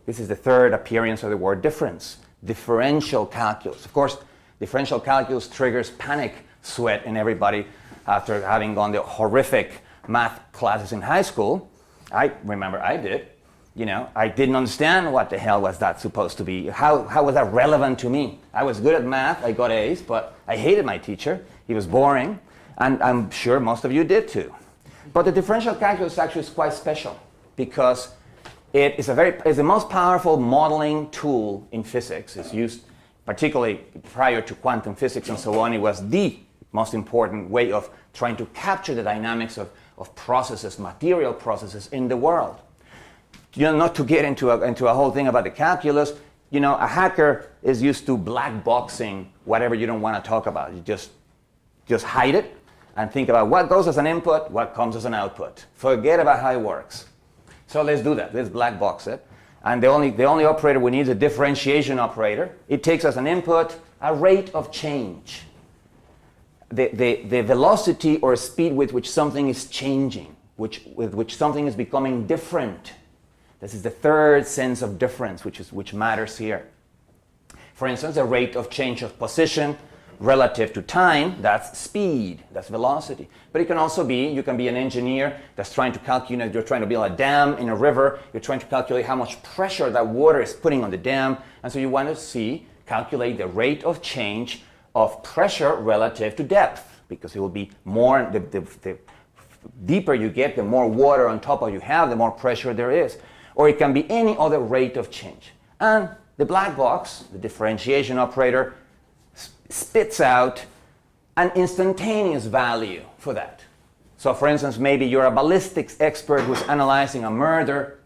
This is the third appearance of the word difference. Differential calculus. Of course, differential calculus triggers panic sweat in everybody after having gone the horrific math classes in high school. I remember I did. You know, I didn't understand what the hell was that supposed to be. How was that relevant to me? I was good at math, I got A's, but I hated my teacher. He was boring, and I'm sure most of you did too. But the differential calculus actually is quite special because it's the most powerful modeling tool in physics. It's used particularly prior to quantum physics and so on. It was the most important way of trying to capture the dynamics of processes, material processes in the world. You know, not to get into a whole thing about the calculus, you know, a hacker is used to black boxing whatever you don't want to talk about. You just hide it and think about what goes as an input, what comes as an output. Forget about how it works. So let's do that. Let's black box it. And the only operator we need is a differentiation operator. It takes as an input a rate of change. The velocity or speed with which something is changing, with which something is becoming different. This is the third sense of difference, which matters here. For instance, the rate of change of position relative to time, that's speed, that's velocity. But it can also be, you can be an engineer that's trying to calculate, you're trying to build a dam in a river, you're trying to calculate how much pressure that water is putting on the dam, and so you want to calculate the rate of change of pressure relative to depth, because it will be more, the deeper you get, the more water on top of you have, the more pressure there is. Or it can be any other rate of change. And the black box, the differentiation operator, spits out an instantaneous value for that. So for instance, maybe you're a ballistics expert who's analyzing a murder,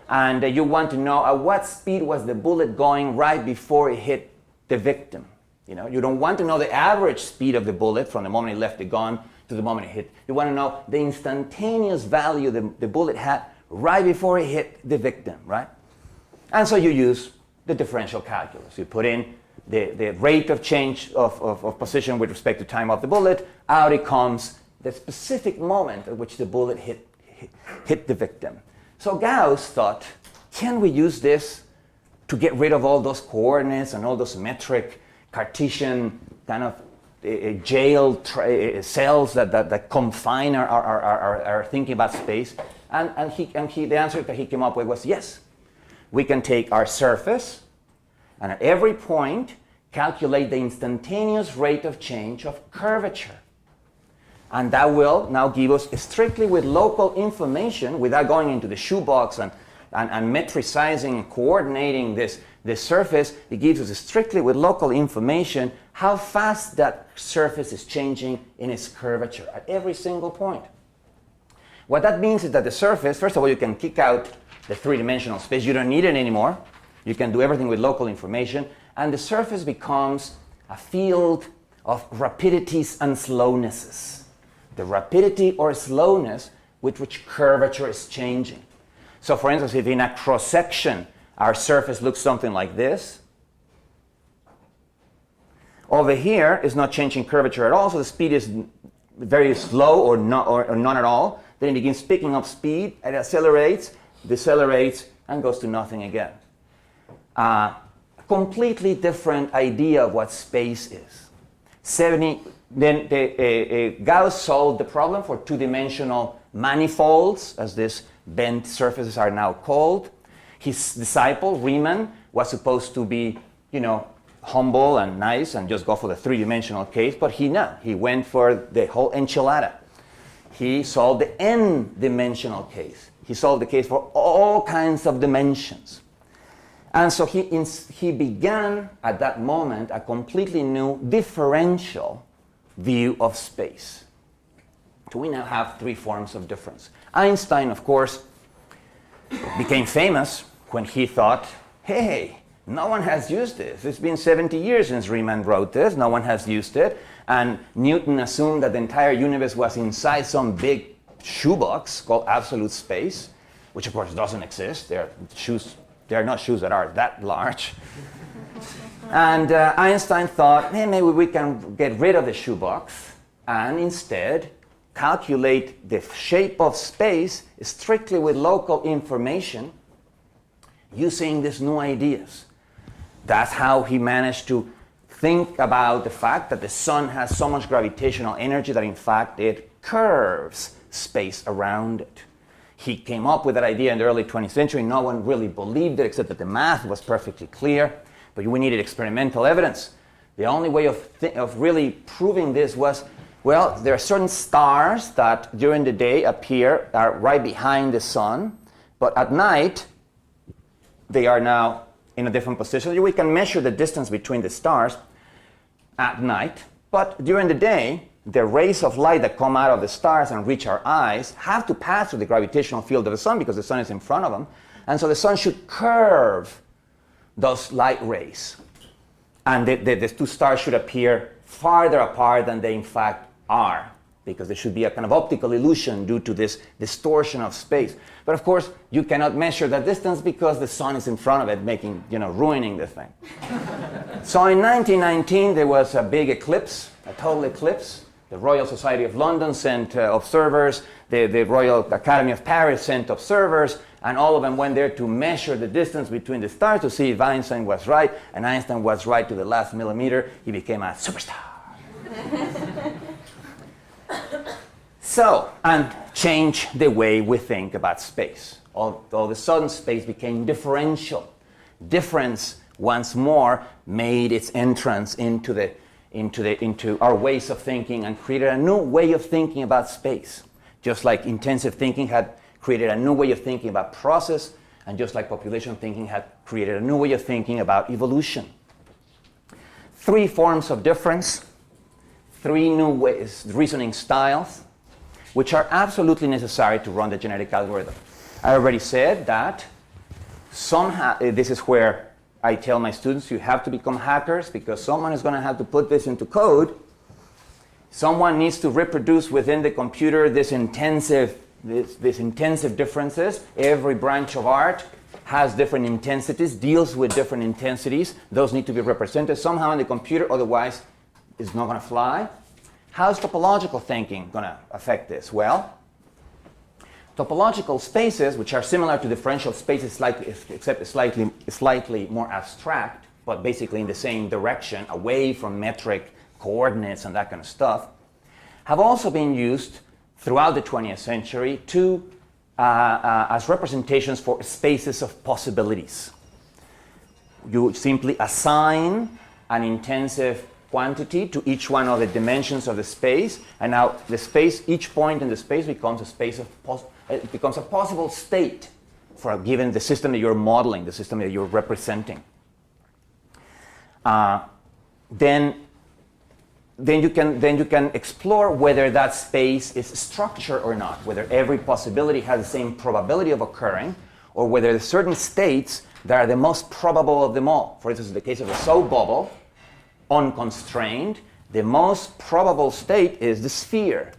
and you want to know at what speed was the bullet going right before it hit the victim. You know, you don't want to know the average speed of the bullet from the moment it left the gun to the moment it hit. You want to know the instantaneous value the bullet had right before it hit the victim, right? And so you use the differential calculus. You put in the rate of change of position with respect to time of the bullet. Out it comes the specific moment at which the bullet hit the victim. So Gauss thought, can we use this to get rid of all those coordinates and all those metric Cartesian kind of jail cells that confine our thinking about space? And the answer that he came up with was yes. We can take our surface and at every point calculate the instantaneous rate of change of curvature. And that will now give us strictly with local information, without going into the shoebox and metricizing and coordinating this surface, it gives us strictly with local information how fast that surface is changing in its curvature at every single point. What that means is that the surface, first of all, you can kick out the three-dimensional space. You don't need it anymore. You can do everything with local information. And the surface becomes a field of rapidities and slownesses. The rapidity or slowness with which curvature is changing. So for instance, if in a cross-section our surface looks something like this, over here is not changing curvature at all, so the speed is very slow or none at all. Then it begins picking up speed, it accelerates, decelerates, and goes to nothing again. A completely different idea of what space is. Gauss solved the problem for two-dimensional manifolds, as these bent surfaces are now called. His disciple, Riemann, was supposed to be, humble and nice and just go for the three-dimensional case, but he went for the whole enchilada. He solved the n-dimensional case. He solved the case for all kinds of dimensions. And so he began at that moment a completely new differential view of space. So we now have three forms of difference. Einstein, of course, became famous when he thought, hey, no one has used this. It's been 70 years since Riemann wrote this. No one has used it. And Newton assumed that the entire universe was inside some big shoebox called absolute space, which of course doesn't exist. There are not shoes that are that large. And Einstein thought, hey, maybe we can get rid of the shoebox and instead calculate the shape of space strictly with local information using these new ideas. That's how he managed to think about the fact that the sun has so much gravitational energy that in fact it curves space around it. He came up with that idea in the early 20th century. No one really believed it except that the math was perfectly clear, but we needed experimental evidence. The only way of really proving this was, well, there are certain stars that during the day are right behind the sun, but at night they are now in a different position. We can measure the distance between the stars at night, but during the day, the rays of light that come out of the stars and reach our eyes have to pass through the gravitational field of the sun because the sun is in front of them. And so the sun should curve those light rays. And the two stars should appear farther apart than they in fact are, because there should be a kind of optical illusion due to this distortion of space. But of course, you cannot measure that distance because the sun is in front of it, ruining the thing. So in 1919, there was a big eclipse, a total eclipse. The Royal Society of London sent observers, the Royal Academy of Paris sent observers, and all of them went there to measure the distance between the stars to see if Einstein was right, and Einstein was right to the last millimeter. He became a superstar. So, and change the way we think about space. All of a sudden, space became differential. Difference, once more, made its entrance into our ways of thinking and created a new way of thinking about space. Just like intensive thinking had created a new way of thinking about process, and just like population thinking had created a new way of thinking about evolution. 3 forms of difference, 3 new ways, reasoning styles, which are absolutely necessary to run the genetic algorithm. I already said that this is where I tell my students you have to become hackers because someone is going to have to put this into code. Someone needs to reproduce within the computer this intensive differences. Every branch of art has different intensities, deals with different intensities. Those need to be represented somehow in the computer, otherwise it's not going to fly. How's topological thinking going to affect this? Well, topological spaces, which are similar to differential spaces except slightly more abstract, but basically in the same direction, away from metric coordinates and that kind of stuff, have also been used throughout the 20th century as representations for spaces of possibilities. You simply assign an intensive quantity to each one of the dimensions of the space, and now the space, each point in the space becomes a space of it becomes a possible state for a given the system that you're modeling, the system that you're representing. Then you can explore whether that space is structured or not, whether every possibility has the same probability of occurring, or whether there are certain states that are the most probable of them all. For instance, in the case of the soap bubble, unconstrained, the most probable state is the sphere.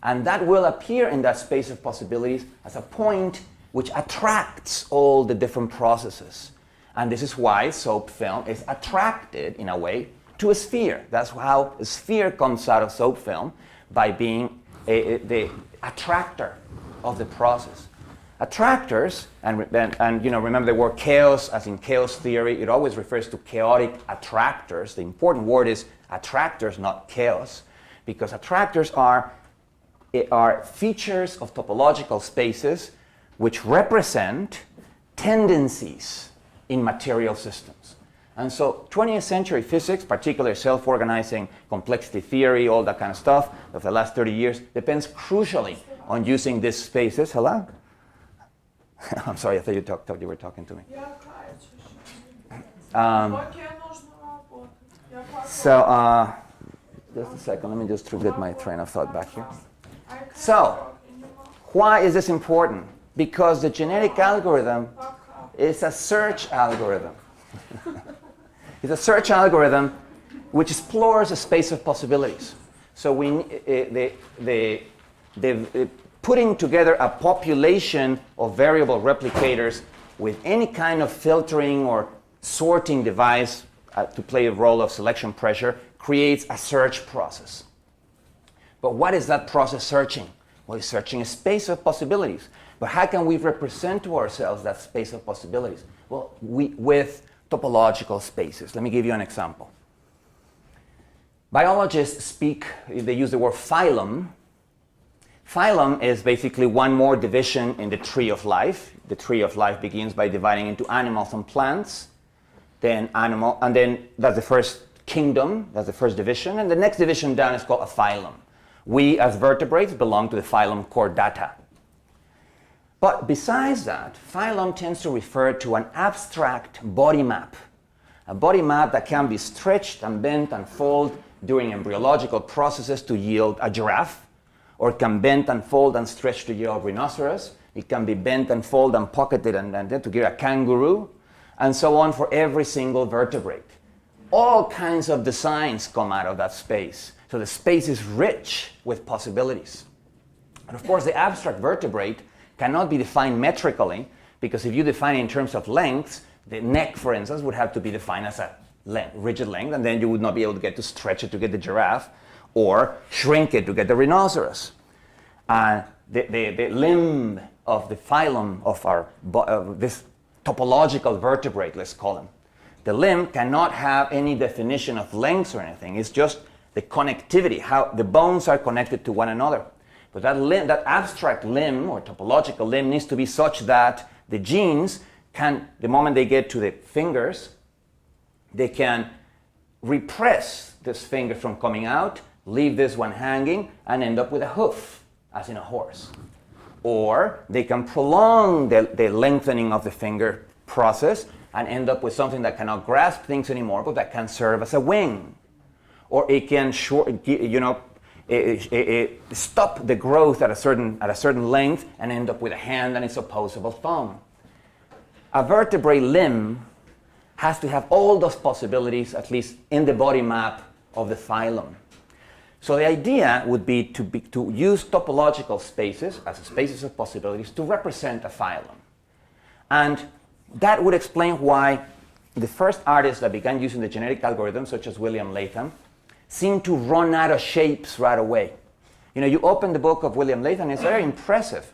And that will appear in that space of possibilities as a point which attracts all the different processes. And this is why soap film is attracted, in a way, to a sphere. That's how a sphere comes out of soap film, by being the attractor of the process. Attractors, and remember the word chaos, as in chaos theory, it always refers to chaotic attractors. The important word is attractors, not chaos, because attractors are features of topological spaces which represent tendencies in material systems. And so 20th century physics, particularly self-organizing complexity theory, all that kind of stuff of the last 30 years, depends crucially on using these spaces. Hello? I'm sorry, I thought you were talking to me. Just a second, let me just get my train of thought back here. So, why is this important? Because the genetic algorithm is a search algorithm. It's a search algorithm which explores a space of possibilities. So putting together a population of variable replicators with any kind of filtering or sorting device to play a role of selection pressure creates a search process. But what is that process searching? Well, it's searching a space of possibilities. But how can we represent to ourselves that space of possibilities? Well, with topological spaces. Let me give you an example. Biologists speak, they use the word phylum. Phylum is basically one more division in the tree of life. The tree of life begins by dividing into animals and plants, then that's the first kingdom, that's the first division, and the next division down is called a phylum. We as vertebrates belong to the phylum Chordata. But besides that, phylum tends to refer to an abstract body map. A body map that can be stretched and bent and folded during embryological processes to yield a giraffe, or it can bend and fold and stretch to yield a rhinoceros. It can be bent and fold and pocketed and then to give a kangaroo, and so on for every single vertebrate. All kinds of designs come out of that space. So the space is rich with possibilities. And of course, the abstract vertebrate cannot be defined metrically, because if you define it in terms of lengths, the neck, for instance, would have to be defined as a rigid length, and then you would not be able to get to stretch it to get the giraffe, or shrink it to get the rhinoceros. The limb of the phylum of this topological vertebrate, let's call them, the limb cannot have any definition of lengths or anything. It's just the connectivity, how the bones are connected to one another. But that abstract limb or topological limb needs to be such that the genes can, the moment they get to the fingers, they can repress this finger from coming out, leave this one hanging, and end up with a hoof, as in a horse. Or they can prolong the lengthening of the finger process and end up with something that cannot grasp things anymore, but that can serve as a wing. Or it can stop the growth at a certain length and end up with a hand and its opposable thumb. A vertebrate limb has to have all those possibilities, at least in the body map of the phylum. So the idea would be to use topological spaces as spaces of possibilities to represent a phylum. And that would explain why the first artists that began using the genetic algorithm, such as William Latham, seem to run out of shapes right away. You know, you open the book of William Latham, it's very impressive.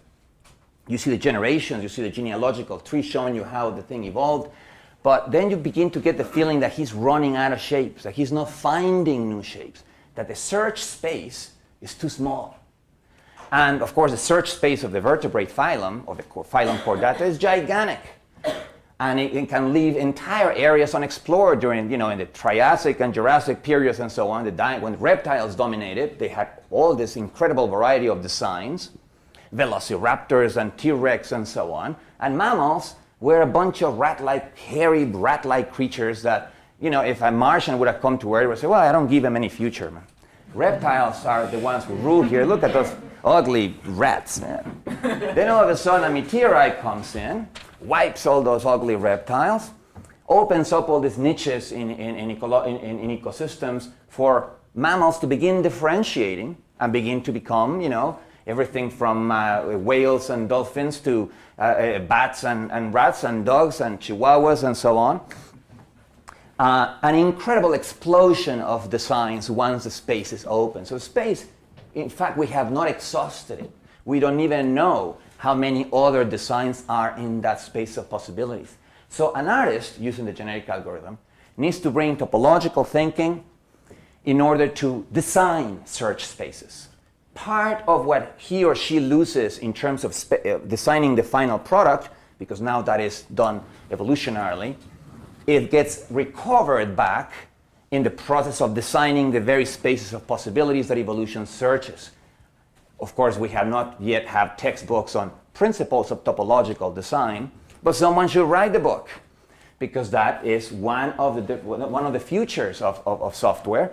You see the generations, you see the genealogical tree showing you how the thing evolved, but then you begin to get the feeling that he's running out of shapes, that he's not finding new shapes, that the search space is too small. And of course, the search space of the vertebrate phylum, or the phylum Chordata, is gigantic. And it can leave entire areas unexplored during, in the Triassic and Jurassic periods and so on. When reptiles dominated, they had all this incredible variety of designs, velociraptors and T-Rex and so on. And mammals were a bunch of hairy rat-like creatures that, if a Martian would have come to Earth, he would say, well, I don't give them any future, man. Reptiles are the ones who rule here. Look at those ugly rats, man. Then all of a sudden, a meteorite comes in, wipes all those ugly reptiles, opens up all these niches in ecosystems for mammals to begin differentiating and begin to become, everything from whales and dolphins to bats and rats and dogs and chihuahuas and so on. An incredible explosion of designs once the space is open. So space, in fact, we have not exhausted it. We don't even know how many other designs are in that space of possibilities. So an artist, using the genetic algorithm, needs to bring topological thinking in order to design search spaces. Part of what he or she loses in terms of designing the final product, because now that is done evolutionarily, it gets recovered back in the process of designing the very spaces of possibilities that evolution searches. Of course, we have not yet had textbooks on principles of topological design, but someone should write the book, because that is one of the futures of software,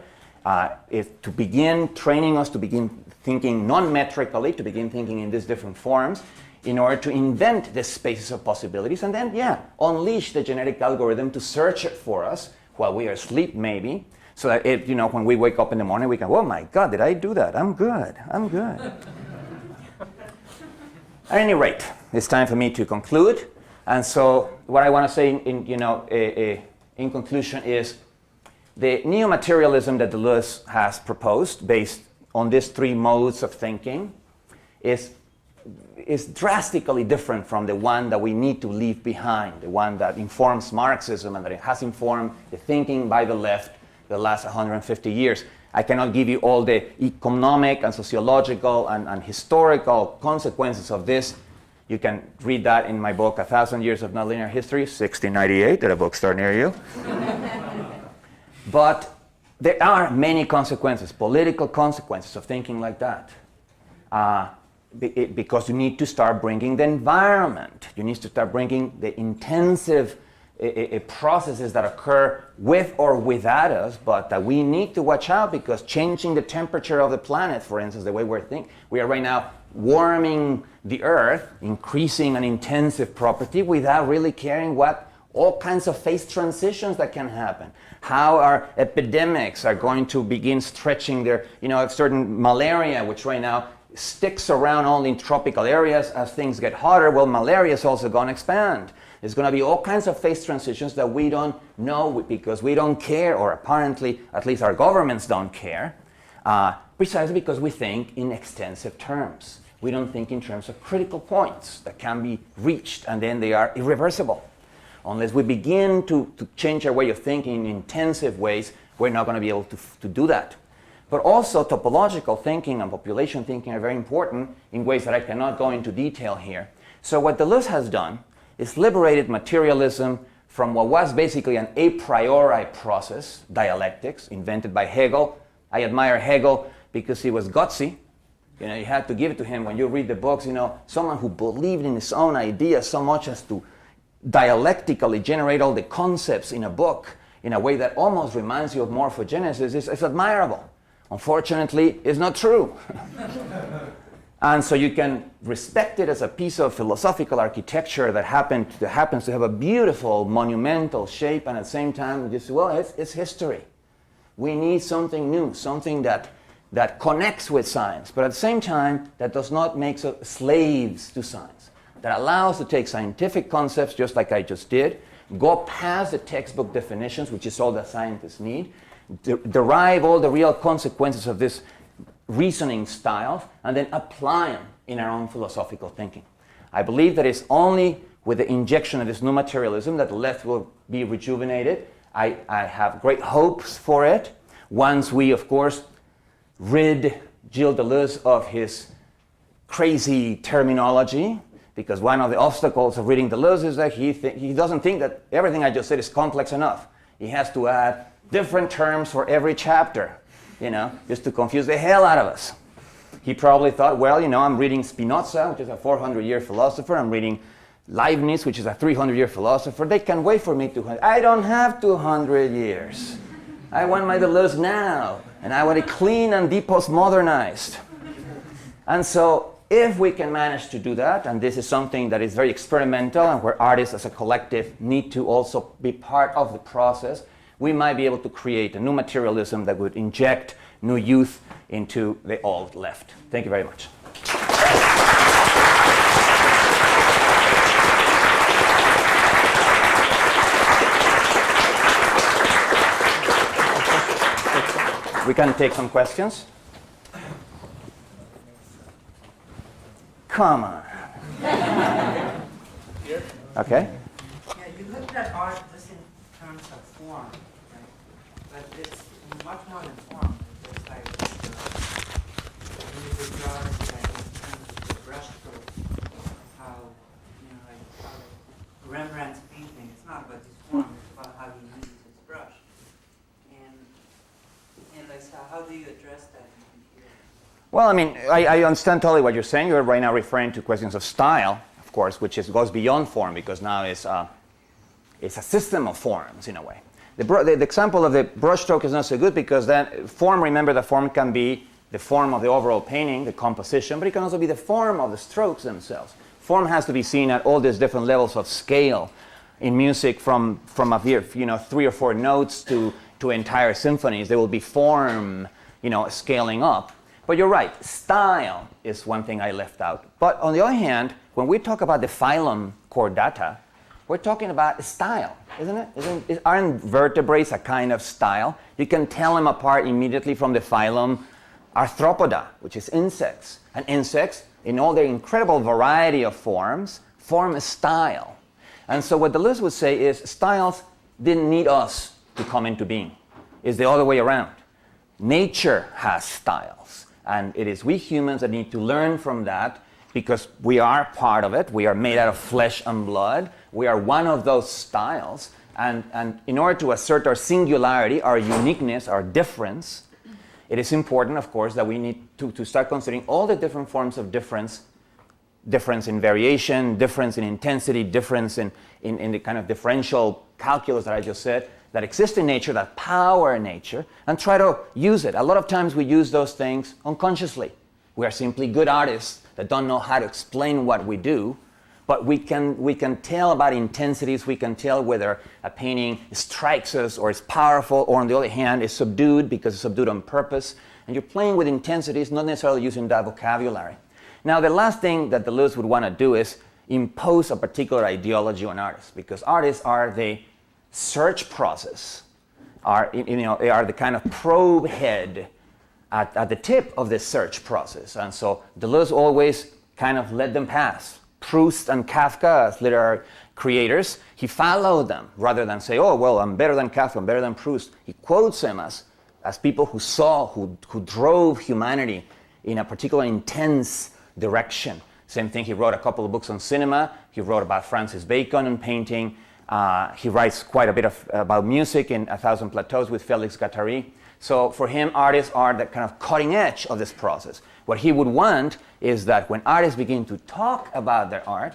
is to begin training us to begin thinking non-metrically, to begin thinking in these different forms, in order to invent the spaces of possibilities, and then, unleash the genetic algorithm to search it for us while we are asleep, maybe, so that when we wake up in the morning, we can, oh my God, did I do that? I'm good. At any rate, it's time for me to conclude. And so what I want to say in conclusion is the neo-materialism that Deleuze has proposed, based on these three modes of thinking, is drastically different from the one that we need to leave behind, the one that informs Marxism and that it has informed the thinking by the left the last 150 years. I cannot give you all the economic and sociological and historical consequences of this. You can read that in my book, 1,000 Years of Nonlinear History, 1698, at a bookstore near you. But there are many consequences, political consequences of thinking like that. Because you need to start bringing the environment. You need to start bringing the intensive processes that occur with or without us, but that we need to watch out, because changing the temperature of the planet, for instance, the way we're thinking, we are right now warming the earth, increasing an intensive property without really caring what all kinds of phase transitions that can happen. How our epidemics are going to begin stretching their, a certain malaria, which right now sticks around only in tropical areas. As things get hotter, well, malaria is also going to expand. There's going to be all kinds of phase transitions that we don't know because we don't care, or apparently, at least our governments don't care, precisely because we think in extensive terms. We don't think in terms of critical points that can be reached, and then they are irreversible. Unless we begin to change our way of thinking in intensive ways, we're not going to be able to do that. But also topological thinking and population thinking are very important in ways that I cannot go into detail here. So what Deleuze has done is liberated materialism from what was basically an a priori process, dialectics, invented by Hegel. I admire Hegel because he was gutsy. You had to give it to him when you read the books, someone who believed in his own ideas so much as to dialectically generate all the concepts in a book in a way that almost reminds you of morphogenesis is admirable. Unfortunately, it's not true. And so you can respect it as a piece of philosophical architecture that happens to have a beautiful, monumental shape, and at the same time, you say, well, it's history. We need something new, something that connects with science, but at the same time, that does not make us slaves to science, that allows to take scientific concepts, just like I just did, go past the textbook definitions, which is all that scientists need, derive all the real consequences of this reasoning style, and then apply them in our own philosophical thinking. I believe that it's only with the injection of this new materialism that the left will be rejuvenated. I have great hopes for it. Once we, of course, rid Gilles Deleuze of his crazy terminology, because one of the obstacles of reading Deleuze is that he doesn't think that everything I just said is complex enough. He has to add different terms for every chapter, just to confuse the hell out of us. He probably thought, well, I'm reading Spinoza, which is a 400-year philosopher. I'm reading Leibniz, which is a 300-year philosopher. They can wait for me 200. I don't have 200 years. I want my Deleuze now, and I want it clean and depostmodernized. And so if we can manage to do that, and this is something that is very experimental and where artists as a collective need to also be part of the process, we might be able to create a new materialism that would inject new youth into the old left. Thank you very much. We can take some questions. Come on. Here? Okay. Yeah, you looked at art just in terms of form, right? But it's much more than form. It's like when you could draw it like in terms of the brushstroke, how Rembrandt's painting. It's not about his form; it's about how he uses his brush. And like, so how do you address that? Well, I understand totally what you're saying. You're right now referring to questions of style, of course, which goes beyond form, because now it's a system of forms in a way. The example of the brushstroke is not so good because then form, remember, the form can be the form of the overall painting, the composition, but it can also be the form of the strokes themselves. Form has to be seen at all these different levels of scale in music, from a 3 or 4 notes to entire symphonies. There will be form, scaling up. But you're right, style is one thing I left out. But on the other hand, when we talk about the phylum Chordata, we're talking about style, isn't it? Aren't vertebrates a kind of style? You can tell them apart immediately from the phylum Arthropoda, which is insects. And insects, in all their incredible variety of forms, form a style. And so what Deleuze would say is styles didn't need us to come into being. It's the other way around. nature has styles. And it is we humans that need to learn from that, because we are part of it. We are made out of flesh and blood. We are one of those styles. And in order to assert our singularity, our uniqueness, our difference, it is important, of course, that we need to start considering all the different forms of difference in variation, difference in intensity, difference in the kind of differential calculus that I just said, that exist in nature, that power nature, and try to use it. A lot of times we use those things unconsciously. We are simply good artists that don't know how to explain what we do, but we can tell about intensities. We can tell whether a painting strikes us or is powerful, or on the other hand is subdued because it's subdued on purpose. And you're playing with intensities, not necessarily using that vocabulary. Now, the last thing that Deleuze would want to do is impose a particular ideology on artists, because artists are the search process, they are the kind of probe head at the tip of this search process. And so Deleuze always kind of let them pass. Proust and Kafka, as literary creators, he followed them rather than say, oh, well, I'm better than Kafka, I'm better than Proust. He quotes them as people who saw, who drove humanity in a particular intense direction. Same thing, he wrote a couple of books on cinema. He wrote about Francis Bacon and painting. He writes quite a bit about music in A Thousand Plateaus with Félix Guattari. So for him, artists are the kind of cutting edge of this process. What he would want is that when artists begin to talk about their art,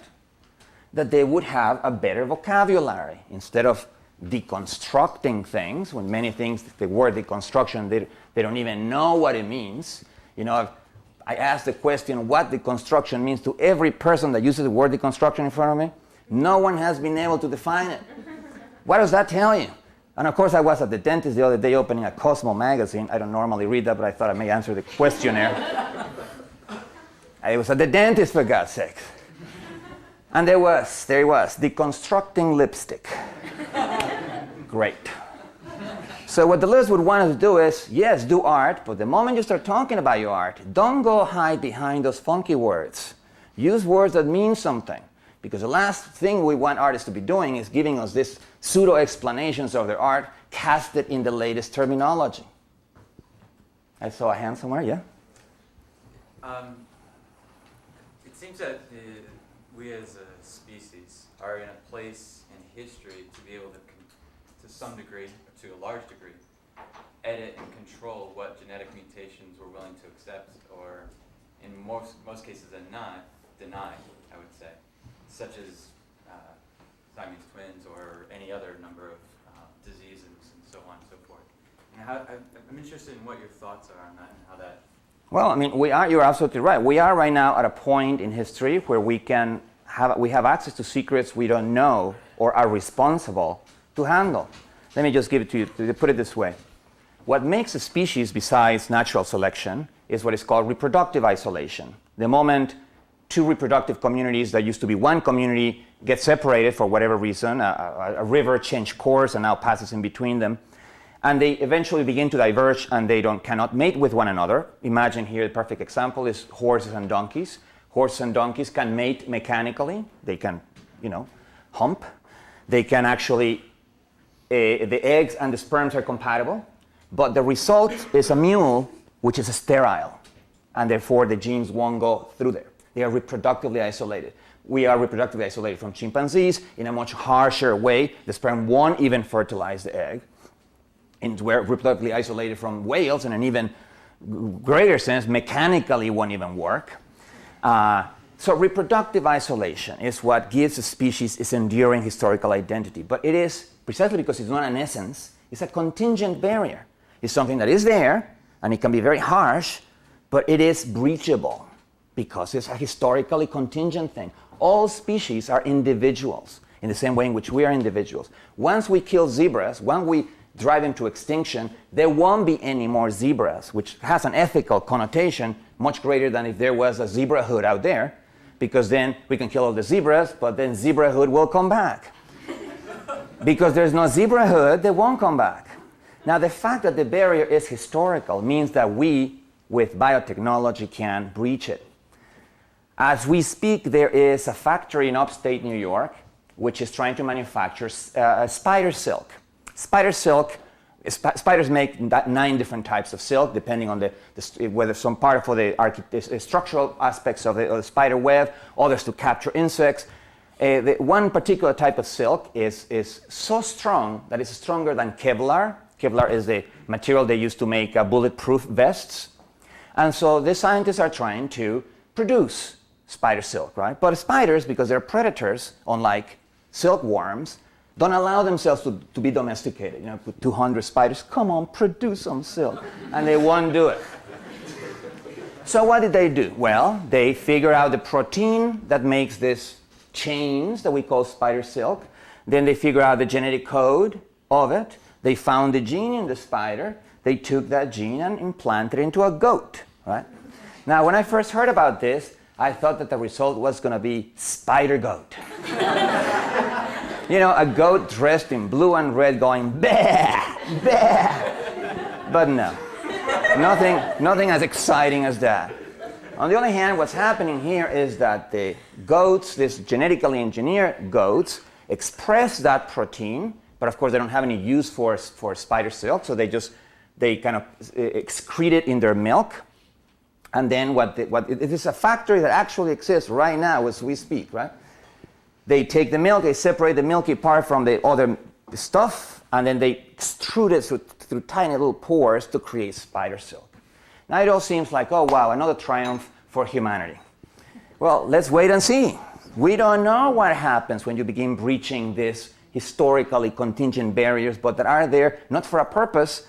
that they would have a better vocabulary. Instead of deconstructing things, when many things, the word deconstruction, they don't even know what it means. You know, I asked the question, what deconstruction means, to every person that uses the word deconstruction in front of me. No one has been able to define it. What does that tell you? And of course, I was at the dentist the other day opening a Cosmo magazine. I don't normally read that, but I thought I may answer the questionnaire. I was at the dentist, for God's sake. And there he was, deconstructing lipstick. Great. So what Deleuze would want us to do is, yes, do art, but the moment you start talking about your art, don't go hide behind those funky words. Use words that mean something. Because the last thing we want artists to be doing is giving us these pseudo-explanations of their art casted in the latest terminology. I saw a hand somewhere, yeah? It seems that we as a species are in a place in history to be able to some degree, or to a large degree, edit and control what genetic mutations we're willing to accept, or in most cases than not, deny, I would say, such as Siamese twins or any other number of diseases and so on and so forth. And I'm interested in what your thoughts are on that and how that... Well, I mean, you're absolutely right. We are right now at a point in history where we have access to secrets we don't know or are responsible to handle. Let me just give it to you, to put it this way. What makes a species, besides natural selection, is what is called reproductive isolation. The moment two reproductive communities that used to be one community get separated for whatever reason, a river changed course and now passes in between them, and they eventually begin to diverge and they cannot mate with one another. Imagine here the perfect example is horses and donkeys. Horses and donkeys can mate mechanically. They can, hump. They can actually, the eggs and the sperms are compatible, but the result is a mule which is sterile, and therefore the genes won't go through there. They are reproductively isolated. We are reproductively isolated from chimpanzees in a much harsher way. The sperm won't even fertilize the egg. And we're reproductively isolated from whales in an even greater sense, mechanically won't even work. So reproductive isolation is what gives a species its enduring historical identity. But it is, precisely because it's not an essence, it's a contingent barrier. It's something that is there, and it can be very harsh, but it is breachable, because it's a historically contingent thing. All species are individuals in the same way in which we are individuals. Once we kill zebras, when we drive them to extinction, there won't be any more zebras, which has an ethical connotation much greater than if there was a zebrahood out there, because then we can kill all the zebras, but then zebrahood will come back. Because there's no zebrahood, they won't come back. Now, the fact that the barrier is historical means that we, with biotechnology, can breach it. As we speak, there is a factory in upstate New York which is trying to manufacture spider silk. Spider silk Spiders make 9 different types of silk, depending on whether some part for the structural aspects of the spider web, others to capture insects. One particular type of silk is so strong that it's stronger than Kevlar. Kevlar is the material they use to make bulletproof vests. And so the scientists are trying to produce spider silk, right? But spiders, because they're predators, unlike silkworms, don't allow themselves to be domesticated. You know, put 200 spiders, come on, produce some silk. And they won't do it. So what did they do? Well, they figure out the protein that makes this chains that we call spider silk. Then they figure out the genetic code of it. They found the gene in the spider. They took that gene and implanted it into a goat, right? Now, when I first heard about this, I thought that the result was going to be spider goat. You know, a goat dressed in blue and red going, bah, bah. But no, nothing as exciting as that. On the other hand, what's happening here is that the goats, these genetically engineered goats, express that protein, but of course they don't have any use for spider silk, so they kind of excrete it in their milk. And then it is a factory that actually exists right now as we speak, right? They take the milk, they separate the milky part from the other stuff, and then they extrude it through tiny little pores to create spider silk. Now it all seems like, oh wow, another triumph for humanity. Well, let's wait and see. We don't know what happens when you begin breaching these historically contingent barriers, but that are there not for a purpose,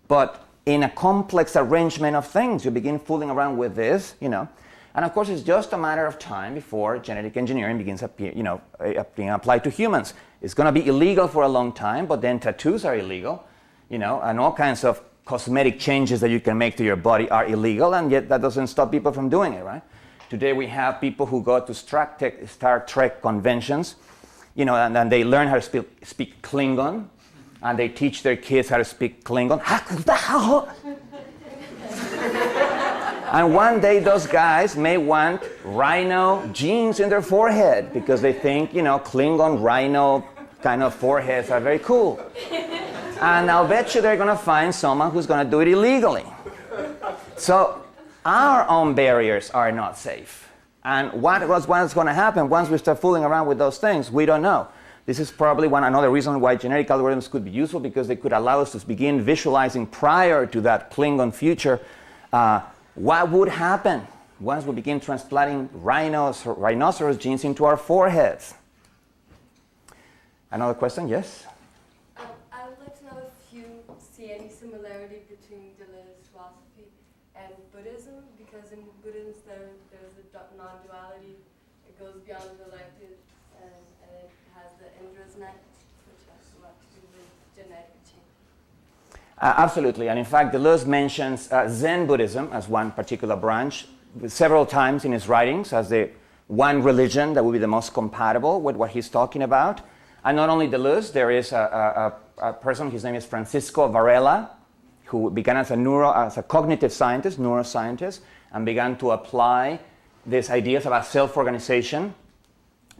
but in a complex arrangement of things. You begin fooling around with this, you know. And of course, it's just a matter of time before genetic engineering begins being applied to humans. It's going to be illegal for a long time, but then tattoos are illegal, you know, and all kinds of cosmetic changes that you can make to your body are illegal, and yet that doesn't stop people from doing it, right? Today we have people who go to Star Trek conventions, you know, and then they learn how to speak Klingon, and they teach their kids how to speak Klingon. And one day those guys may want rhino genes in their forehead because they think, you know, Klingon rhino kind of foreheads are very cool. And I'll bet you they're going to find someone who's going to do it illegally. So our own barriers are not safe. And what's going to happen once we start fooling around with those things, we don't know. This is probably another reason why genetic algorithms could be useful, because they could allow us to begin visualizing prior to that Klingon future what would happen once we begin transplanting rhinoceros genes into our foreheads. Another question, yes? I would like to know if you see any similarity between Deleuze philosophy and Buddhism, because in Buddhism there's a non-duality. It goes beyond the elected, and it has the Indra's net, which has a lot to do with genetic change. Absolutely, and in fact Deleuze mentions Zen Buddhism as one particular branch several times in his writings as the one religion that would be the most compatible with what he's talking about. And not only Deleuze, there is a person, his name is Francisco Varela, who began as a cognitive scientist, neuroscientist, and began to apply these ideas about self-organization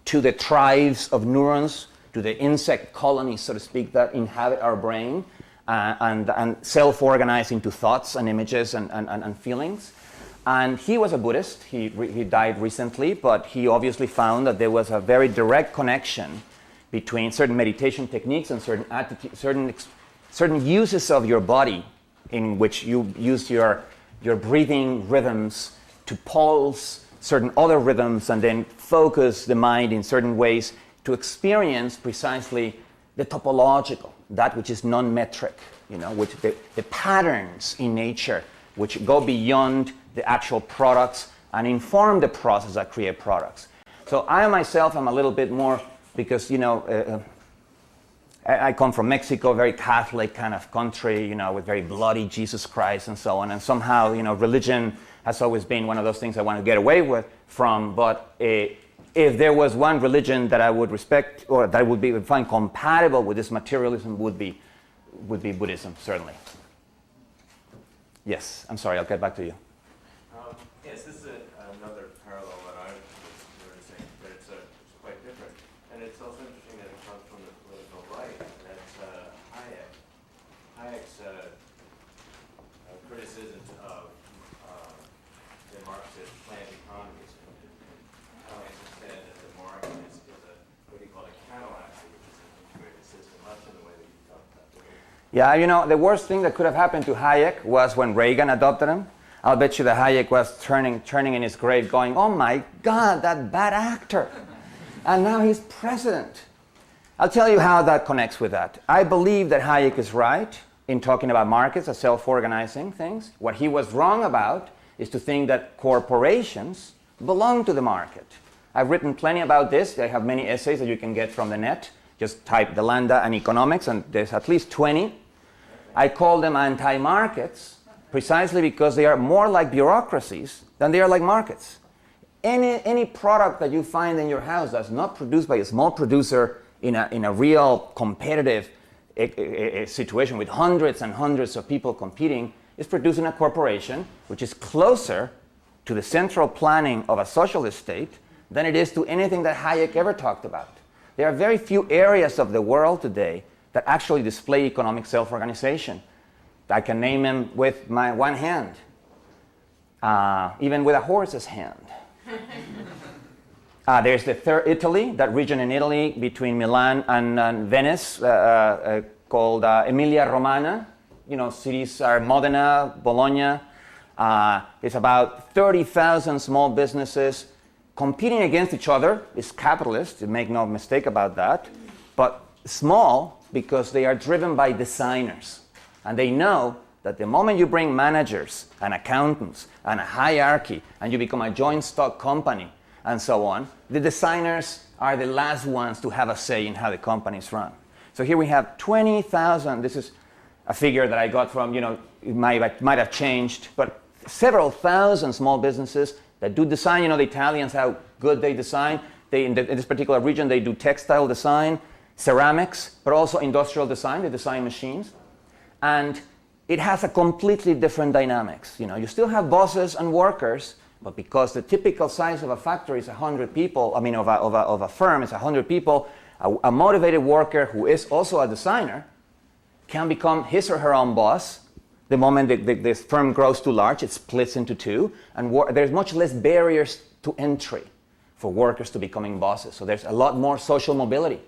to the tribes of neurons, to the insect colonies, so to speak, that inhabit our brain, and self-organize into thoughts and images and feelings. And he was a Buddhist. He died recently, but he obviously found that there was a very direct connection between certain meditation techniques and certain uses of your body, in which you use your breathing rhythms to pulse certain other rhythms and then focus the mind in certain ways to experience precisely the topological, that which is non-metric, you know, which the patterns in nature which go beyond the actual products and inform the process that create products. So I myself am a little bit more, because, you know, I come from Mexico, very Catholic kind of country, you know, with very bloody Jesus Christ and so on. And somehow, you know, religion has always been one of those things I want to get away from. But if there was one religion that I would respect, or that I would find compatible with this materialism, would be Buddhism, certainly. Yes, I'm sorry, I'll get back to you. Yes, this is another parallel that I was noticing, but it's quite different. And it's also interesting that it comes from the political right. That's Hayek. Hayek Marxist planned economies, telling us instead that the market is what he called a Cadillac, which is an integrated system, much in the way that you talked about before. Yeah, you know, the worst thing that could have happened to Hayek was when Reagan adopted him. I'll bet you that Hayek was turning in his grave going, oh my God, that bad actor. And now he's president. I'll tell you how that connects with that. I believe that Hayek is right in talking about markets as self-organizing things. What he was wrong about is to think that corporations belong to the market. I've written plenty about this. I have many essays that you can get from the net. Just type Delanda and economics, and there's at least 20. I call them anti-markets precisely because they are more like bureaucracies than they are like markets. Any product that you find in your house that's not produced by a small producer in a real competitive situation with hundreds and hundreds of people competing is produced in a corporation which is closer to the central planning of a socialist state than it is to anything that Hayek ever talked about. There are very few areas of the world today that actually display economic self-organization. I can name them with my one hand, even with a horse's hand. There's Italy, that region in Italy between Milan and Venice called Emilia Romagna. You know, cities are Modena, Bologna. It's about 30,000 small businesses competing against each other. It's capitalist, make no mistake about that, but small because they are driven by designers. And they know that the moment you bring managers and accountants and a hierarchy and you become a joint stock company and so on, the designers are the last ones to have a say in how the companies run. So here we have 20,000, this is a figure that I got from, you know, it might have changed, but several thousand small businesses that do design. You know, the Italians, how good they design. In this particular region, they do textile design, ceramics, but also industrial design. They design machines. And it has a completely different dynamics. You know, you still have bosses and workers, but because the typical size of a factory is 100 people, of a firm is 100 people, a motivated worker who is also a designer can become his or her own boss. The moment this firm grows too large, it splits into two, and there's much less barriers to entry for workers to becoming bosses. So there's a lot more social mobility.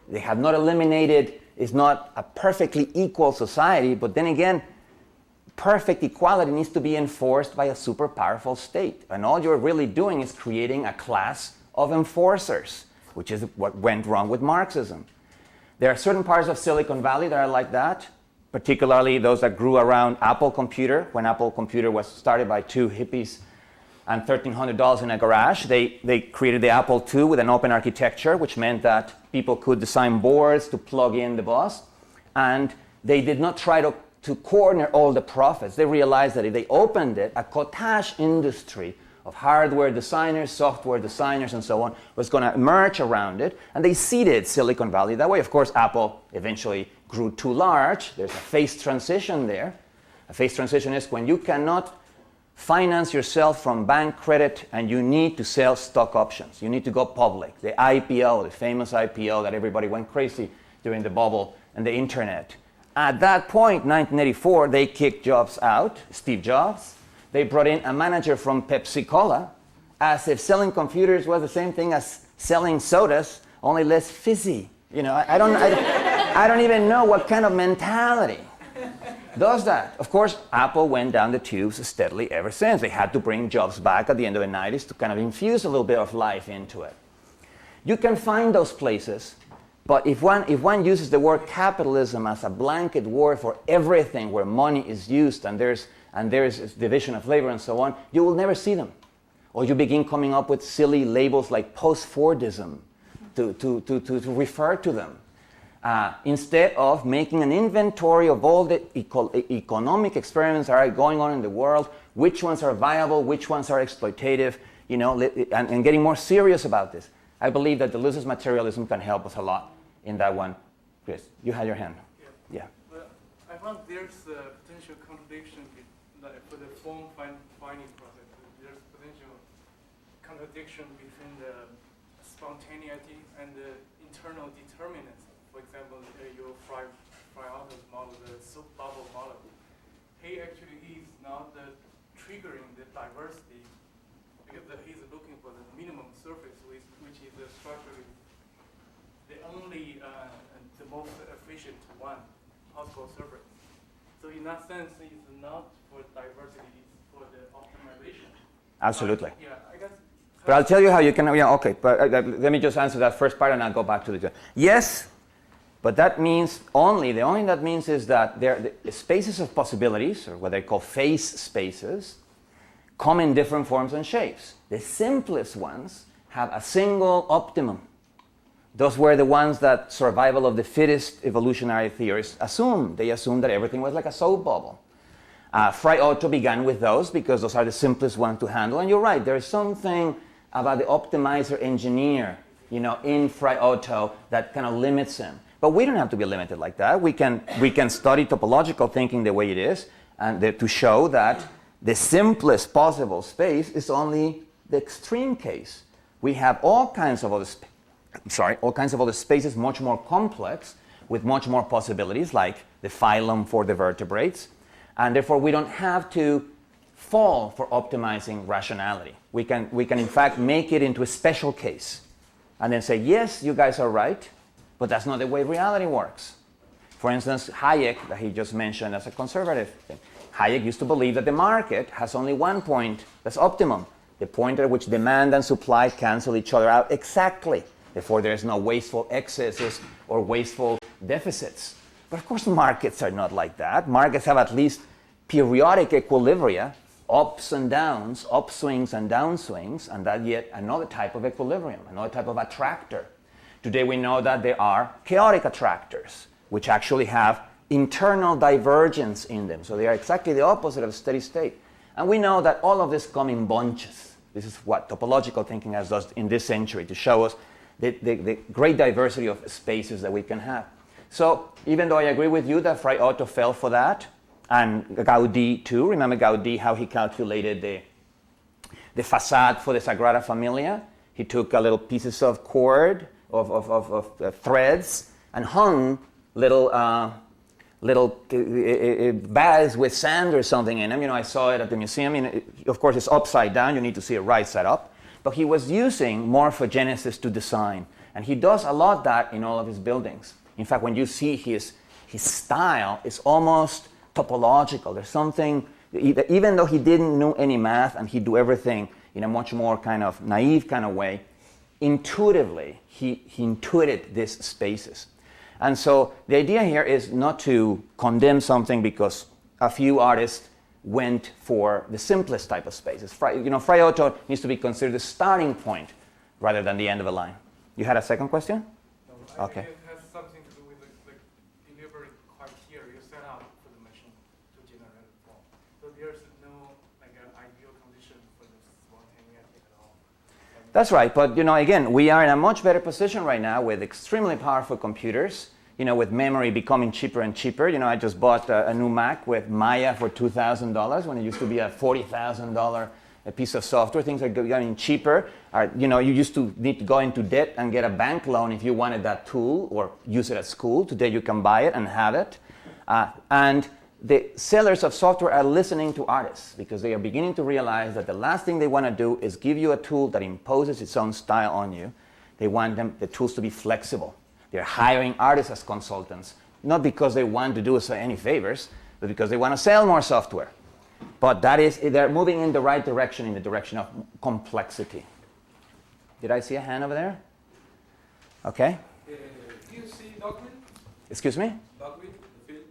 They have not eliminated, it's not a perfectly equal society, but then again, perfect equality needs to be enforced by a super powerful state. And all you're really doing is creating a class of enforcers, which is what went wrong with Marxism. There are certain parts of Silicon Valley that are like that, particularly those that grew around Apple Computer. When Apple Computer was started by two hippies and $1,300 in a garage, they created the Apple II with an open architecture, which meant that people could design boards to plug in the bus. And they did not try to corner all the profits. They realized that if they opened it, a cottage industry of hardware designers, software designers, and so on was going to emerge around it. And they seeded Silicon Valley that way. Of course, Apple eventually grew too large. There's a phase transition there. A phase transition is when you cannot finance yourself from bank credit and you need to sell stock options. You need to go public. The IPO, the famous IPO that everybody went crazy during the bubble and the internet. At that point, 1984, they kicked Jobs out, Steve Jobs. They brought in a manager from Pepsi-Cola, as if selling computers was the same thing as selling sodas, only less fizzy. You know, I don't even know what kind of mentality does that. Of course, Apple went down the tubes steadily ever since. They had to bring Jobs back at the end of the 90s to kind of infuse a little bit of life into it. You can find those places, but if one uses the word capitalism as a blanket word for everything where money is used and there's division of labor and so on, you will never see them. Or you begin coming up with silly labels like post-Fordism to refer to them. Instead of making an inventory of all the economic experiments that are going on in the world, which ones are viable, which ones are exploitative, you know, and getting more serious about this. I believe that Deleuze's materialism can help us a lot in that one. Chris, you had your hand. Yeah. Well, I found there's a potential contradiction for the form finding process. There's potential contradiction between the spontaneity and the internal determinism. For example, your Friauto's model, the soup bubble model, he actually is not triggering the diversity because he's looking for the minimum surface, which is structurally the only, the most efficient one possible surface. So in that sense, it's not for diversity, it's for the optimization. Absolutely. Yeah, I guess. But I'll tell you how you can, yeah, okay, but let me just answer that first part and I'll go back to the, yes, but that means the only thing that means is that the spaces of possibilities, or what they call phase spaces, come in different forms and shapes. The simplest ones have a single optimum. Those were the ones that survival of the fittest evolutionary theorists assumed. They assumed that everything was like a soap bubble. Frei Otto began with those because those are the simplest ones to handle. And you're right, there's something about the optimizer engineer, in Frei Otto that kind of limits him. But we don't have to be limited like that. We can study topological thinking the way it is, and to show that the simplest possible space is only the extreme case. We have all kinds of other spaces much more complex with much more possibilities, like the phylum for the vertebrates, and therefore we don't have to fall for optimizing rationality. We can in fact make it into a special case and then say, yes, you guys are right, but that's not the way reality works. For instance, Hayek, that he just mentioned as a conservative thing. Hayek used to believe that the market has only one point that's optimum, the point at which demand and supply cancel each other out exactly. Therefore, there is no wasteful excesses or wasteful deficits. But of course, markets are not like that. Markets have at least periodic equilibria, ups and downs, upswings and downswings, and that yet another type of equilibrium, another type of attractor. Today we know that there are chaotic attractors, which actually have internal divergence in them. So they are exactly the opposite of steady state. And we know that all of this come in bunches. This is what topological thinking has done in this century, to show us the great diversity of spaces that we can have. So even though I agree with you that Frei Otto fell for that, and Gaudí too, remember Gaudí, how he calculated the facade for the Sagrada Familia? He took a little pieces of cord, of threads, and hung little bags with sand or something in them. I saw it at the museum. Of course, it's upside down. You need to see it right side up. But he was using morphogenesis to design. And he does a lot of that in all of his buildings. In fact, when you see his style, it's almost topological. There's something, even though he didn't know any math and he'd do everything in a much more kind of naive kind of way, intuitively, he intuited these spaces. And so the idea here is not to condemn something because a few artists went for the simplest type of spaces. Frei Otto needs to be considered the starting point rather than the end of a line. You had a second question? No, okay. It has something to do with the delivery criteria you set out for the machine to generate the form. So there's no an ideal condition for the spontaneity at all. That's right, but again, we are in a much better position right now with extremely powerful computers. With memory becoming cheaper and cheaper. I just bought a new Mac with Maya for $2,000 when it used to be a $40,000 piece of software. Things are getting cheaper. You used to need to go into debt and get a bank loan if you wanted that tool or use it at school. Today you can buy it and have it. And the sellers of software are listening to artists because they are beginning to realize that the last thing they want to do is give you a tool that imposes its own style on you. They want the tools to be flexible. They're hiring artists as consultants, not because they want to do us any favors, but because they want to sell more software. But they're moving in the right direction, in the direction of complexity. Did I see a hand over there? Okay. Do you see Dogwood? Excuse me? Dogwood, the film?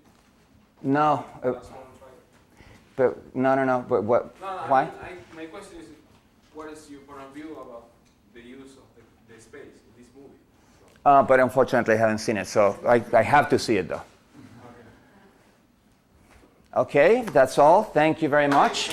No. That's what I'm trying. But no. But what? No, Why? my question is, what is your point of view about the use of the space in this movie? But unfortunately, I haven't seen it, so I have to see it, though. Okay, that's all. Thank you very much.